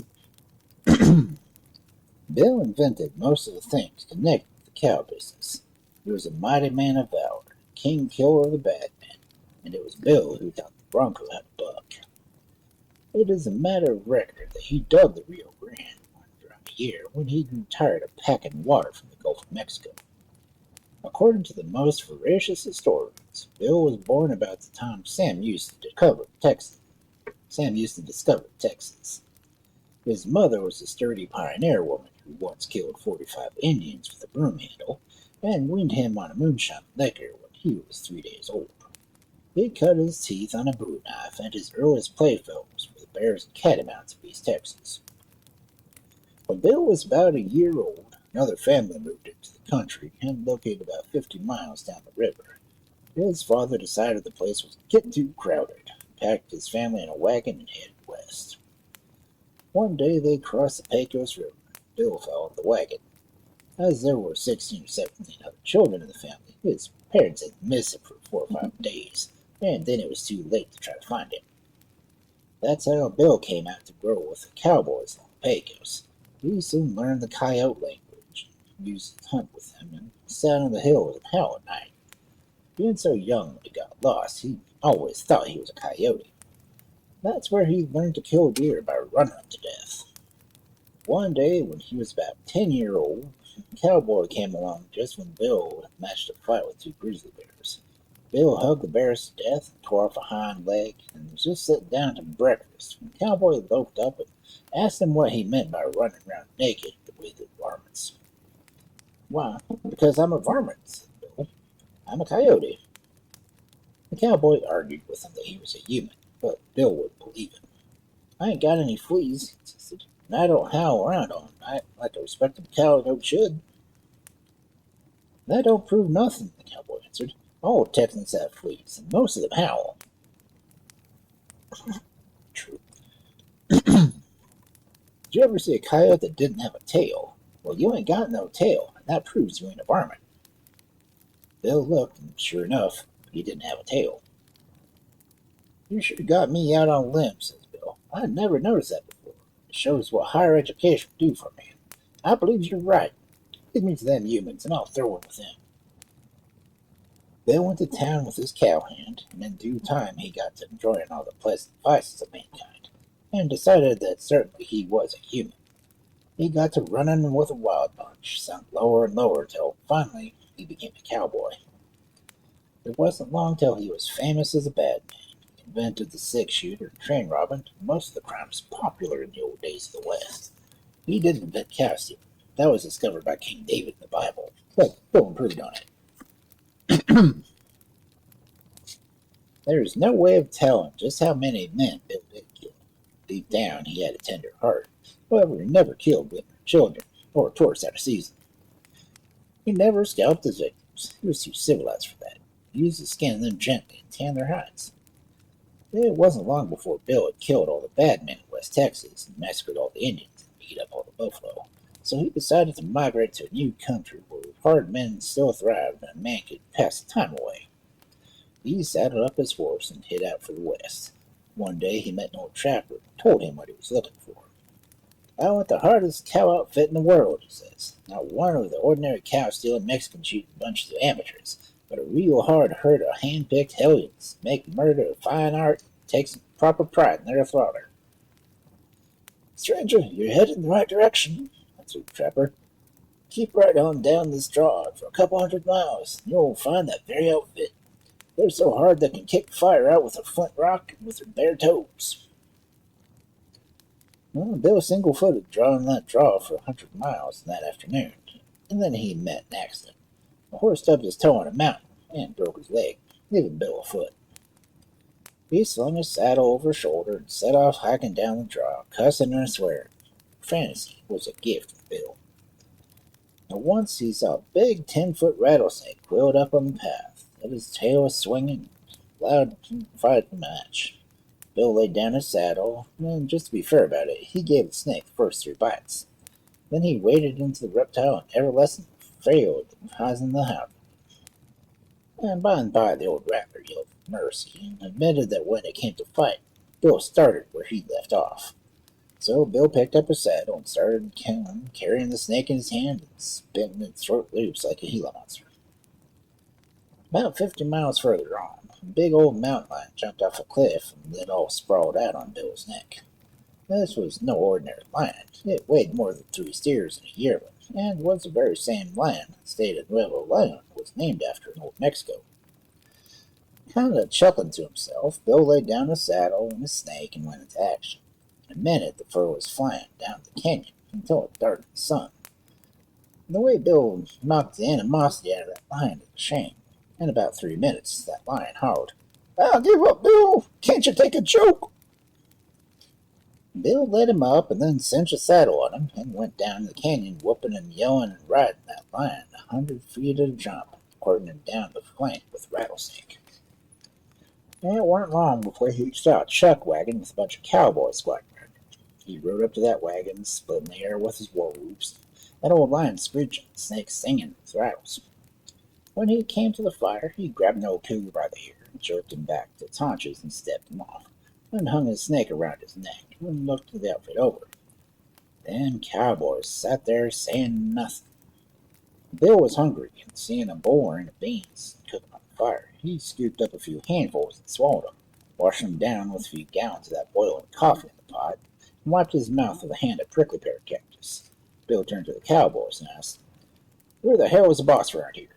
Bill invented most of the things connected with the cow business. He was a mighty man of valor, king killer of the bad men, and it was Bill who taught the bronco how to buck. It is a matter of record that he dug the Rio Grande around a year when he grew tired of packing water from the Gulf of Mexico. According to the most voracious historians, Bill was born about the time Sam used to discover Texas. His mother was a sturdy pioneer woman who once killed 45 Indians with a broom handle and weaned him on a moonshine liquor when he was 3 days old. He cut his teeth on a bowie knife, and his earliest playfellows were the bears and catamounts of East Texas. When Bill was about a year old, another family moved into the country and located about 50 miles down the river. His father decided the place was getting too crowded, packed his family in a wagon, and headed west. One day they crossed the Pecos River. Bill fell in the wagon. As there were 16 or 17 other children in the family, his parents had missed him for 4 or 5 days, and then it was too late to try to find him. That's how Bill came out to grow with the cowboys on the Pecos. He soon learned the coyote language, and used to hunt with them, and sat on the hills and howl at night. Being so young when he got lost, he always thought he was a coyote. That's where he learned to kill deer by running them to death. One day, when he was about 10 years old, a cowboy came along just when Bill matched a fight with 2 grizzly bears. Bill hugged the bears to death and tore off a hind leg, and was just sitting down to breakfast when the cowboy loafed up and asked him what he meant by running around naked with the varmints. "Why, because I'm a varmint," said Bill. "I'm a coyote." The cowboy argued with him that he was a human, but Bill wouldn't believe him. "I ain't got any fleas," he insisted, "and I don't howl around all night like a respectable coyote should." "That don't prove nothing," the cowboy answered. "All Texans have fleas, and most of them howl." True. Did you ever see a coyote that didn't have a tail? Well, you ain't got no tail, and that proves you ain't a varmint. Bill looked, and sure enough, he didn't have a tail. "You sure got me out on a limb," says Bill. "I never noticed that before. It shows what higher education can do for a man. I believe you're right. Give me to them humans, and I'll throw in with them." Bill went to town with his cowhand, and in due time he got to enjoying all the pleasant vices of mankind, and decided that certainly he was a human. He got to running with a wild bunch, sunk lower and lower till finally he became a cowboy. It wasn't long till he was famous as a bad man. He invented the 6-shooter and train robbing, and most of the crimes popular in the old days of the West. He didn't invent cow stealing. That was discovered by King David in the Bible, but Bill improved on it. There is no way of telling just how many men Bill did kill. Deep down, he had a tender heart. However, he never killed women or children, or tourists out of season. He never scalped his victims. He was too civilized for that. He used to skin them gently and tan their hides. It wasn't long before Bill had killed all the bad men in West Texas and massacred all the Indians and beat up all the buffalo. So he decided to migrate to a new country where hard men still thrived and a man could pass the time away. He saddled up his horse and hit out for the west. One day he met an old trapper and told him what he was looking for. "I want the hardest cow outfit in the world," he says. "Not one of the ordinary cow-stealing Mexican shooting bunches of amateurs, but a real hard herd of hand-picked hellions. Make murder a fine art and take some proper pride in their slaughter." "Stranger, you're headed in the right direction," answered the trapper. "Keep right on down this draw for a couple 100 miles, and you'll find that very outfit. They're so hard they can kick fire out with a flint rock and with their bare toes." Well, Bill single-footed drawing that draw for 100 miles that afternoon, and then he met an accident. A horse stubbed his toe on a mountain and broke his leg, leaving Bill afoot. He slung his saddle over his shoulder and set off hiking down the draw, cussing and swearing. Fantasy was a gift with Bill. Now once he saw a big 10-foot rattlesnake coiled up on the path, and his tail was swinging, loud to fight the match. Bill laid down his saddle, and just to be fair about it, he gave the snake the first 3 bites. Then he waded into the reptile and everlasting failed rising the hound. And by the old rattler yelled for mercy and admitted that when it came to fight, Bill started where he left off. So Bill picked up his saddle and started carrying the snake in his hand and spitting its throat loose like a Gila monster. About 50 miles further on, a big old mountain lion jumped off a cliff and then all sprawled out on Bill's neck. This was no ordinary lion. It weighed more than 3 steers and a yearling, and was the very same lion that stayed at Nuevo Leon was named after in Old Mexico. Kind of chuckling to himself, Bill laid down his saddle and his snake and went into action. In a minute, the fur was flying down the canyon until it darkened the sun. And the way Bill knocked the animosity out of that lion is a shame. In about 3 minutes, that lion howled, "I'll give up, Bill! Can't you take a joke?" Bill led him up and then cinched a saddle on him and went down the canyon, whooping and yelling and riding that lion 100 feet at a jump, courting him down the flank with Rattlesnake. And it weren't long before he saw a chuck wagon with a bunch of cowboys squatting around it. He rode up to that wagon, splitting the air with his war whoops, that old lion screeching, the snake singing with rattles. When he came to the fire, he grabbed an old cougar by the ear and jerked him back to its haunches and stepped him off, and hung his snake around his neck and looked the outfit over. Them cowboys sat there saying nothing. Bill was hungry, and seeing a bowl of beans cooking on the fire, he scooped up a few handfuls and swallowed them, washed them down with a few gallons of that boiling coffee in the pot, and wiped his mouth with a hand of prickly pear cactus. Bill turned to the cowboys and asked, "Where the hell is the boss around here?"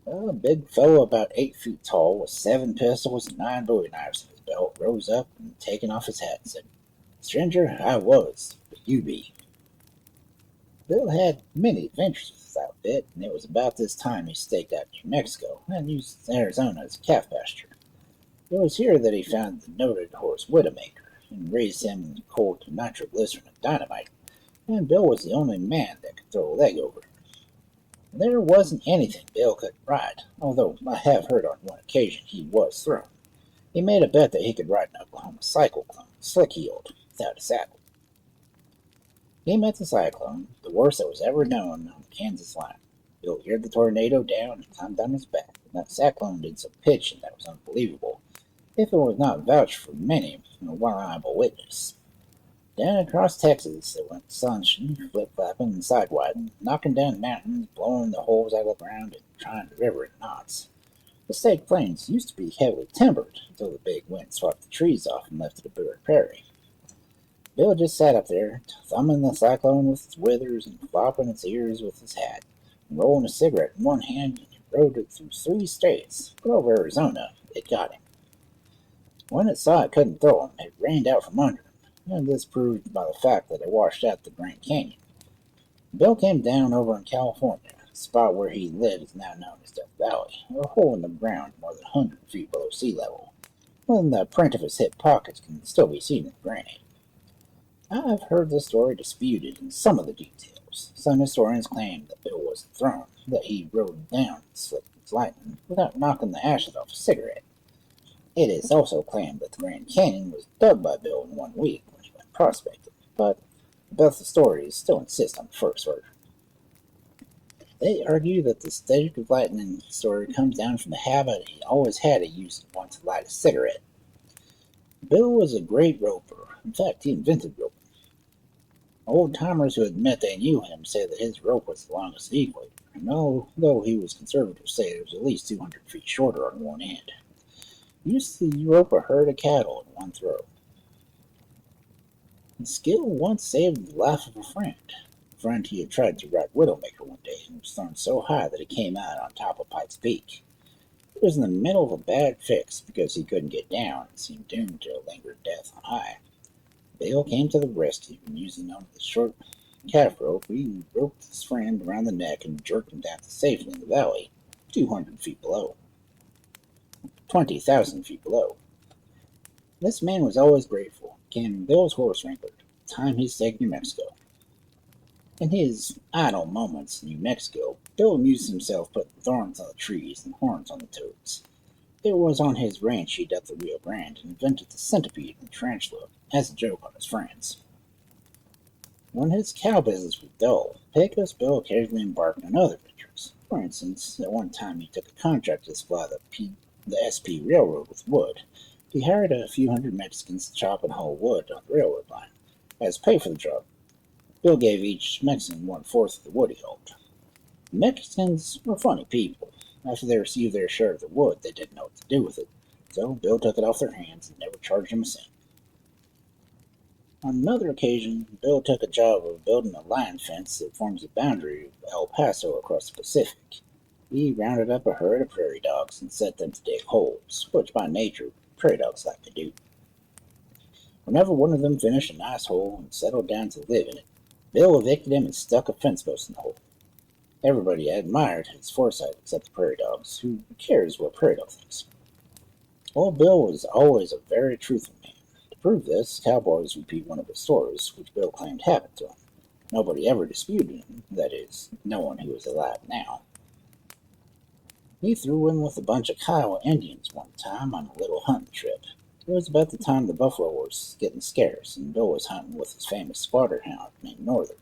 A big fellow about 8 feet tall, with 7 pistols and 9 bowie knives in his belt, rose up and, taking off his hat, said, "Stranger, I was, but you be." Bill had many adventures with his outfit, and it was about this time he staked out New Mexico and used Arizona as a calf pasture. It was here that he found the noted horse Widowmaker and raised him in cold nitroglycerin and dynamite, and Bill was the only man that could throw a leg over it. There wasn't anything Bill couldn't ride, although I have heard on one occasion he was thrown. He made a bet that he could ride an Oklahoma cyclone, slick-heeled, without a saddle. He met the cyclone, the worst that was ever known on the Kansas line. Bill geared the tornado down and climbed on his back, and that cyclone did some pitching that was unbelievable, if it was not vouched for many a reliable witness. Down across Texas it went sunshine, flip-flapping and sidewinding, knocking down mountains, blowing the holes out of the ground, and trying the river in knots. The state plains used to be heavily timbered until the big wind swept the trees off and left it a bare prairie. Bill just sat up there, thumbing the cyclone with its withers and flopping its ears with his hat, and rolling a cigarette in one hand, and he rode it through 3 states, but over Arizona it got him. When it saw it couldn't throw him, it rained out from under him, and this proved by the fact that it washed out the Grand Canyon. Bill came down over in California. The spot where he lived is now known as Death Valley, a hole in the ground more than 100 feet below sea level, when the print of his hip pockets can still be seen in the granite. I've heard the story disputed in some of the details. Some historians claim that Bill wasn't thrown, that he rode down slick as lightning without knocking the ashes off a cigarette. It is also claimed that the Grand Canyon was dug by Bill in 1 week when he went prospecting, but both the stories still insist on the first version. They argue that the streak of lightning story comes down from the habit he always had of using one to light a cigarette. Bill was a great roper. In fact, he invented roping. Old-timers who admit they knew him say that his rope was the longest at the equator, and although he was conservative, say it was at least 200 feet shorter on one end. He used to rope a herd of cattle in one throw. His skill once saved the life of a friend. He had tried to ride Widowmaker one day and was thrown so high that he came out on top of Pike's Peak. He was in the middle of a bad fix because he couldn't get down and seemed doomed to a lingering death on high. Bill came to the rescue, and using only the short calf rope, he roped his friend around the neck and jerked him down to safety in the valley, 200 feet below. 20,000 feet below. This man was always grateful, became Bill's horse wrangler, the time he staked New Mexico. In his idle moments in New Mexico, Bill amused himself putting thorns on the trees and horns on the toads. It was on his ranch he dug the Rio Grande and invented the centipede and tarantula as a joke on his friends. When his cow business was dull, Pecos Bill occasionally embarked on other ventures. For instance, at one time he took a contract to supply the SP Railroad with wood. He hired a few hundred Mexicans to chop and haul wood on the railroad line. As pay for the job, Bill gave each Mexican one-fourth of the wood he hauled. The Mexicans were funny people. After they received their share of the wood, they didn't know what to do with it, so Bill took it off their hands and never charged them a cent. On another occasion, Bill took a job of building a line fence that forms the boundary of El Paso across the Pacific. He rounded up a herd of prairie dogs and set them to dig holes, which by nature prairie dogs like to do. Whenever one of them finished a nice hole and settled down to live in it, Bill evicted him and stuck a fence post in the hole. Everybody admired his foresight except the prairie dogs. Who cares what prairie dog thinks? Old Bill was always a very truthful man. To prove this, cowboys repeat one of his stories, which Bill claimed happened to him. Nobody ever disputed him, that is, no one who is alive now. He threw in with a bunch of Kiowa Indians one time on a little hunting trip. It was about the time the buffalo was getting scarce, and Bill was hunting with his famous squatter hound named Northern.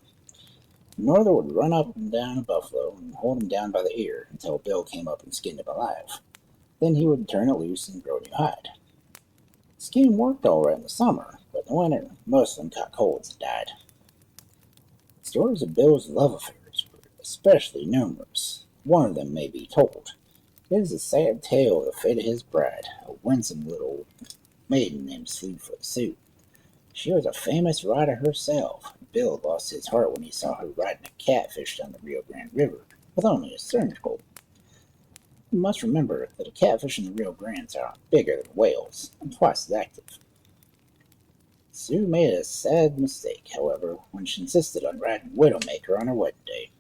Northern would run up and down a buffalo and hold him down by the ear until Bill came up and skinned him alive. Then he would turn it loose and grow new hide. The scheme worked all right in the summer, but in the winter, most of them caught colds and died. Stories of Bill's love affairs were especially numerous. One of them may be told. It is a sad tale of the fate of his bride, a winsome little maiden named Sleevefoot Sue. She was a famous rider herself. Bill lost his heart when he saw her riding a catfish down the Rio Grande River with only a stern pole. You must remember that a catfish in the Rio Grandes are bigger than whales and twice as active. Sue made a sad mistake, however, when she insisted on riding Widowmaker on her wedding day.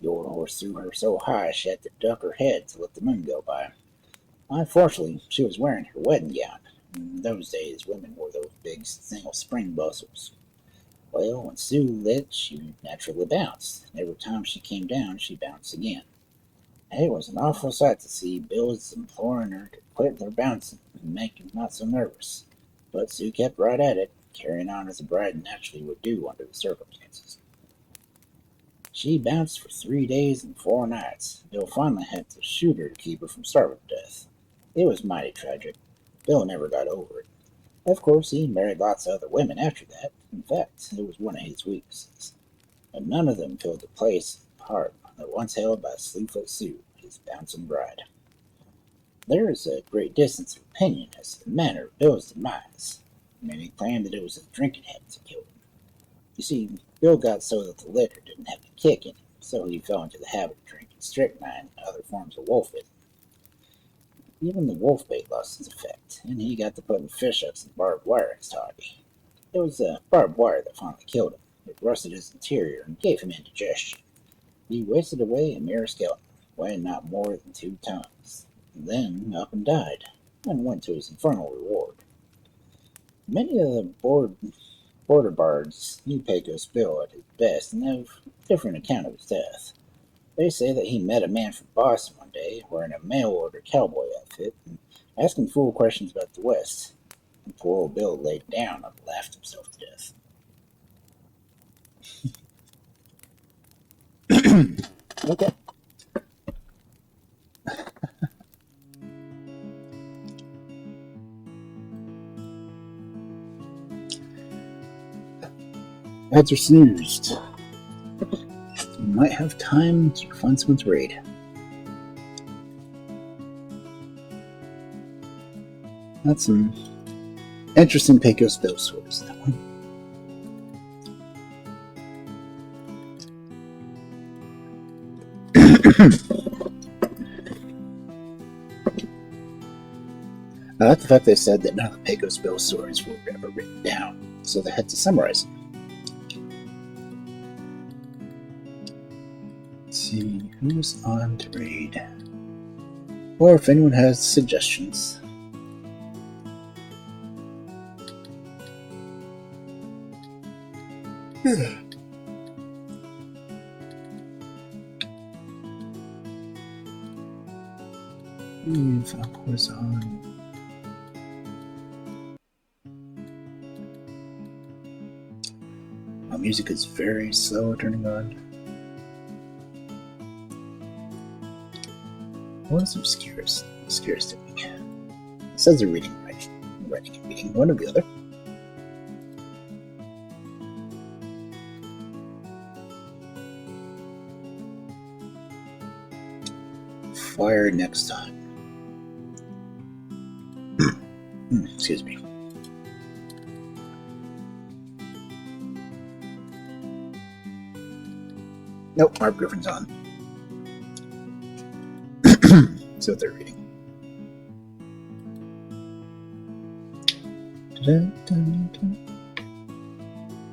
The old horse threw her so high she had to duck her head to let the moon go by. Unfortunately, she was wearing her wedding gown. In those days, women wore those big single spring bustles. Well, when Sue lit, she naturally bounced. Every time she came down, she bounced again. It was an awful sight to see. Bill was imploring her to quit their bouncing and make him not so nervous. But Sue kept right at it, carrying on as a bride naturally would do under the circumstances. She bounced for 3 days and 4 nights. Bill finally had to shoot her to keep her from starving to death. It was mighty tragic. Bill never got over it. Of course, he married lots of other women after that. In fact, it was one of his weaknesses. But none of them filled the place in the heart that once held by Sleevefoot Sue, his bouncing bride. There is a great distance of opinion as to the manner of Bill's demise. Many claim that it was his drinking habits that killed him. You see, Bill got so that the liquor didn't have the kick in him, so he fell into the habit of drinking strychnine and other forms of wolfbait. Even the wolfbait lost its effect, and he got to putting fishhooks and barbed wire in his toddy. It was the barbed wire that finally killed him. It rusted his interior and gave him indigestion. He wasted away a mere skeleton, weighing not more than 2 tons. Then up and died, and went to his infernal reward. Many of the border bards knew Pecos Bill at his best and have a different account of his death. They say that he met a man from Boston one day wearing a mail order cowboy outfit and asking fool questions about the West. And poor old Bill laid down and laughed himself to death. Okay. Ads are snoozed. You might have time to find someone to raid. That's some interesting Pecos Bill stories, that one. I like the fact they said that none of the Pecos Bill stories were ever written down, so they had to summarize them. Let's see who's on to raid. Or if anyone has suggestions. Folklore's on. My music is very slow turning on. What is obscurest doing? It says they're reading, writing and reading, one or the other. Fire next time. Excuse me. Nope, Mark Griffin's on. See what they're reading.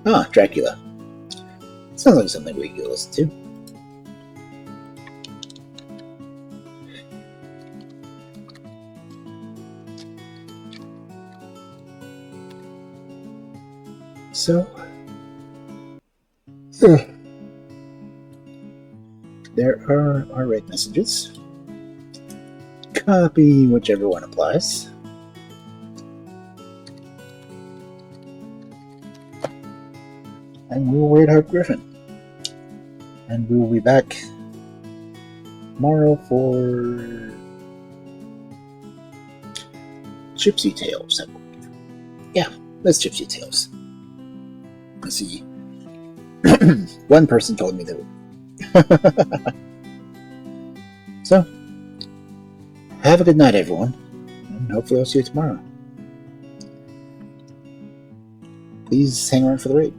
Ah, Dracula. Sounds like something we could listen to. So, there are our rate messages. Copy whichever one applies. And we will wait Harp Griffin. And we will be back tomorrow for Gypsy Tales. Yeah, that's Gypsy Tales. Let's see. One person told me that. So, have a good night, everyone. And hopefully I'll see you tomorrow. Please hang around for the raid.